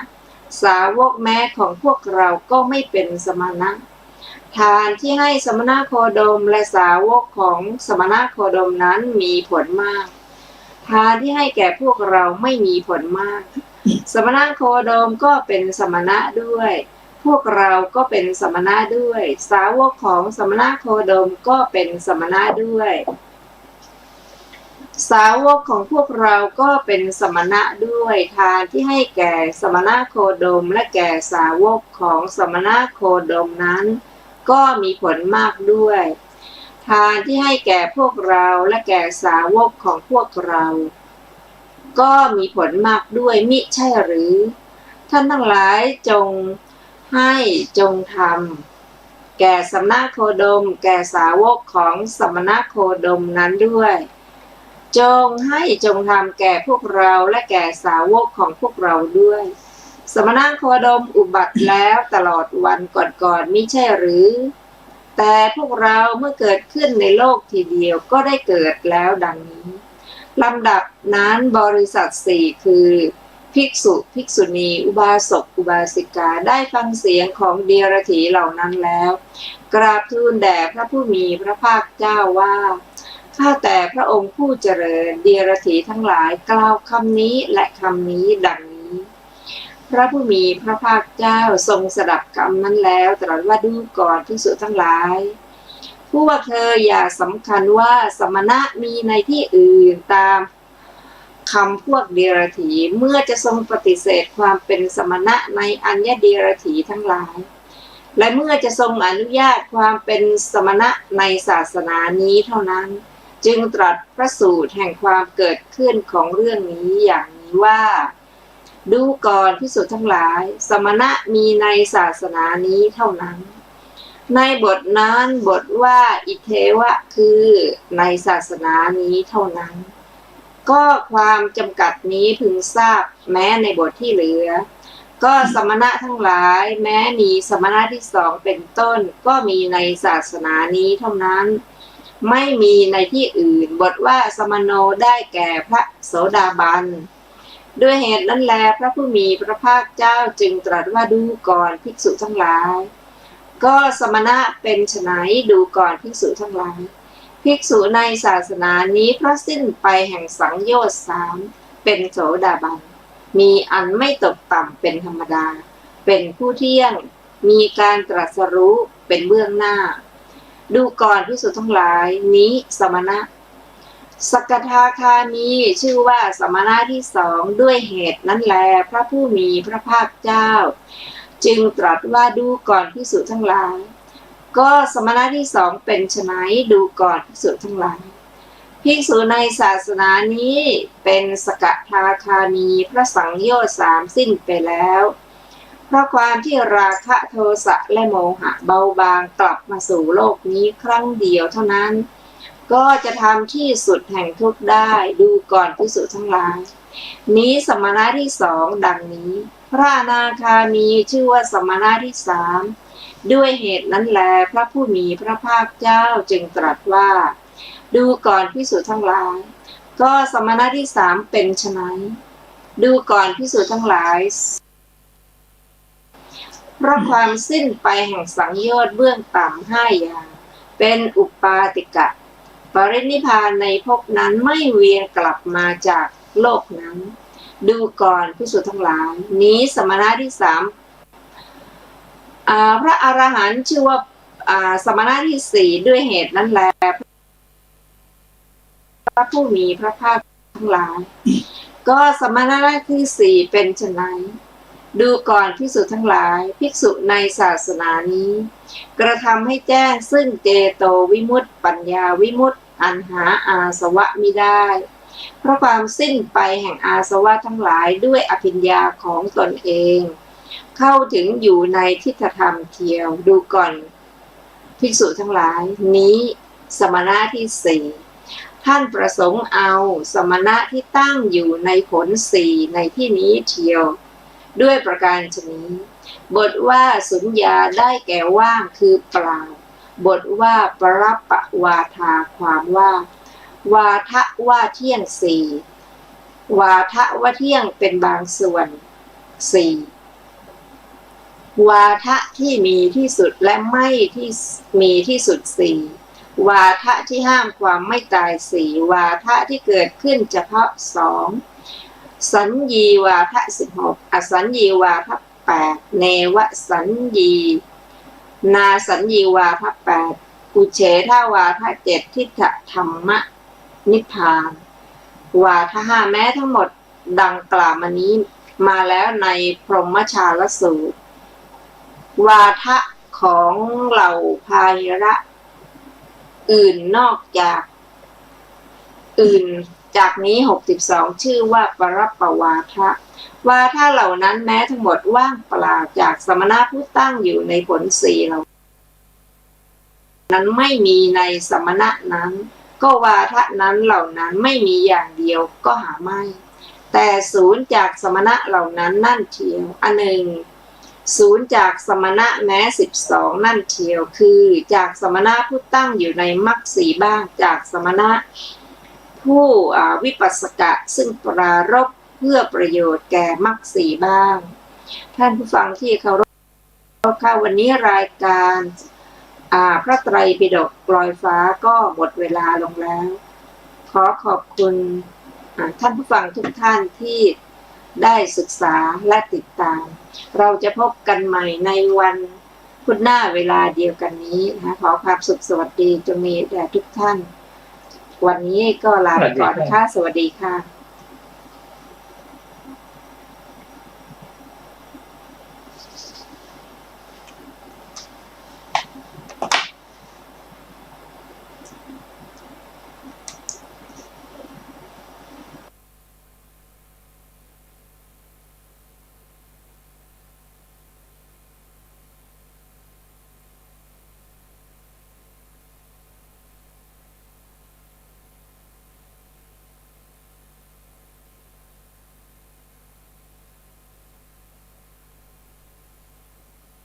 สาวกแม้ของพวกเราก็ไม่เป็นสมณะทานที่ให้สมณะโคดมและสาวกของสมณะโคดมนั้นมีผลมากทานที่ให้แก่พวกเราไม่มีผลมากสมณะโคดมก็เป็นสมณะด้วยพวกเราก็เป็นสมณะด้วยสาวกของสมณะโคดมก็เป็นสมณะด้วยสาวกของพวกเราก็เป็นสมณะด้วยทานที่ให้แก่สมณะโคดมและแก่สาวกของสมณะโคดมนั้นก็มีผลมากด้วยทานที่ให้แก่พวกเราและแก่สาวกของพวกเราก็มีผลมากด้วยมิใช่หรือท่านทั้งหลายจงให้จงทำแก่สมณะโคดมแก่สาวกของสมณะโคดมนั้นด้วยจงให้จงทำแก่พวกเราและแก่สาวกของพวกเราด้วยสมณะโคดมอุบัติแล้วตลอดวันก่อนๆมิใช่หรือแต่พวกเราเมื่อเกิดขึ้นในโลกทีเดียวก็ได้เกิดแล้วดังนี้ลำดับนั้นบริษัทสี่คือภิกษุภิกษุณีอุบาสกอุบาสิกาได้ฟังเสียงของเดรัจฉีเหล่านั้นแล้วกราบทูลแด่พระผู้มีพระภาคเจ้าว่าข้าแต่พระองค์ผู้เจริญเดรัจฉีทั้งหลายกล่าวคำนี้และคำนี้ดังนี้พระผู้มีพระภาคเจ้าทรงสดับคำนั้นแล้วตรัสว่าดูก่อนภิกษุทั้งหลาย พวกเธออย่าสำคัญว่าสมณะมีในที่อื่นตามคำพวกเดรัจฉีเมื่อจะทรงปฏิเสธความเป็นสมณะในอัญญเดรัจฉีทั้งหลายและเมื่อจะทรงอนุญาตความเป็นสมณะในศาสนานี้เท่านั้นจึงตรัสพระสูตรแห่งความเกิดขึ้นของเรื่องนี้อย่างนี้ว่าดูก่อนภิกษุทั้งหลายสมณะมีในศาสนานี้เท่านั้นในบทนั้นบทว่าอิเทวะคือในศาสนานี้เท่านั้นก็ความจำกัดนี้พึงทราบแม้ในบทที่เหลือก็สมณะทั้งหลายแม้มีสมณะที่สองเป็นต้นก็มีในศาสนานี้เท่านั้นไม่มีในที่อื่นบทว่าสมโนได้แก่พระโสดาบันด้วยเหตุนั้นแลพระผู้มีพระภาคเจ้าจึงตรัสว่าดูก่อนภิกษุทั้งหลายก็สมณะเป็นไฉนดูก่อนภิกษุทั้งหลายภิกษุในศาสนานี้เพราะสิ้นไปแห่งสังโยชน์3เป็นโสดาบันมีอันไม่ตกต่ำเป็นธรรมดาเป็นผู้เที่ยงมีการตรัสรู้เป็นเบื้องหน้าดูก่อนภิกษุทั้งหลายนี้สมณะสกทาคามีชื่อว่าสมณะที่สองด้วยเหตุนั้นแลพระผู้มีพระภาคเจ้าจึงตรัสว่าดูก่อนภิกษุทั้งหลายก็สมณะที่สองเป็นไฉนดูก่อนภิกษุทั้งหลายภิกษุในศาสนานี้เป็นสกทาคามีพระสังโยชน์3สิ้นไปแล้วเพราะความที่ราคะโทสะและโมหะเบาบางกลับมาสู่โลกนี้ครั้งเดียวเท่านั้นก็จะทำที่สุดแห่งทุกข์ได้ดูก่อนภิกษุทั้งหลายนี้สมณะที่สองดังนี้พระอนาคามีชื่อว่าสมณะที่สามด้วยเหตุนั้นแลพระผู้มีพระภาคเจ้าจึงตรัสว่าดูก่อนภิกษุทั้งหลายก็สมณะที่สามเป็นไฉนดูก่อนภิกษุทั้งหลายเพราะความสิ้นไปแห่งสังโยชน์เบื้องต่ำ5อย่างเป็นอุปาติกะปรินิพพานในภพนั้นไม่เวียนกลับมาจากโลกนั้นดูก่อนภิกษุทั้งหลายนี้สมณะที่สามพระอรหันต์ชื่อว่าสมณะที่สี่ด้วยเหตุนั้นแลพระผู้มีพระภาคทั้งหลายก็สมณะที่สี่เป็นไฉนดูก่อนภิกษุทั้งหลายภิกษุในศาสนานี้กระทำให้แจ้งซึ่งเจโตวิมุตติปัญญาวิมุตติอันหาอาสวะมิได้เพราะความสิ้นไปแห่งอาสวะทั้งหลายด้วยอภิญญาของตนเองเข้าถึงอยู่ในทิฏฐธรรมเทียวดูก่อนภิกษุทั้งหลายนี้สมณะที่สี่ท่านประสงค์เอาสมณะที่ตั้งอยู่ในผลสี่ในที่นี้เทียวด้วยประการฉะนี้บทว่าสุญญาได้แก่ว่างคือเปล่าบทว่าปรปะวาทาความว่าวาทะว่าเที่ยงสี่วาทะว่าเที่ยงเป็นบางส่วนสี่วาทะที่มีที่สุดและไม่ที่มีที่สุดสี่วาทะที่ห้ามความไม่ตายสี่วาทะที่เกิดขึ้นเฉพาะ2สัญญีวาทะ16อสัญญีวาทะ8เนวสัญญีนาสัญญีวาทะ8อุเฉทวาทะ7ทิฏฐธรรมนิพพานวาทะ5แม้ทั้งหมดดังกล่าวมานี้มาแล้วในพรหมชาลสูตรวาทะของเหล่าพาหิระอื่นนอกจากนี้62ชื่อว่าปรปวาทะวาทะเหล่านั้นแม้ทั้งหมดว่างเปล่าจากสมณะผู้ตั้งอยู่ในผลสี่เหล่านั้นไม่มีในสมณะนั้นก็วาทะนั้นเหล่านั้นไม่มีอย่างเดียวก็หาไม่แต่ศูนย์จากสมณะเหล่านั้นนั่นเทียวอันหนึ่งศูนย์จากสมณะแม้12นั่นเทียวคือจากสมณะผู้ตั้งอยู่ในมรรคสี่บ้างจากสมณะผู้วิปัสสกะซึ่งปรารภเพื่อประโยชน์แก่มรรคสี่บ้างท่านผู้ฟังที่เคารพค่ะวันนี้รายการพระไตรปิฎกลอยฟ้าก็หมดเวลาลงแล้วขอขอบคุณท่านผู้ฟังทุกท่านที่ได้ศึกษาและติดตามเราจะพบกันใหม่ในวัน พุธหน้าเวลาเดียวกันนี้นะขอความสุขสวัสดีจงมีแด่ทุกท่าน วันนี้ก็ลาไปก่อนนะคะสวัสดีค่ะ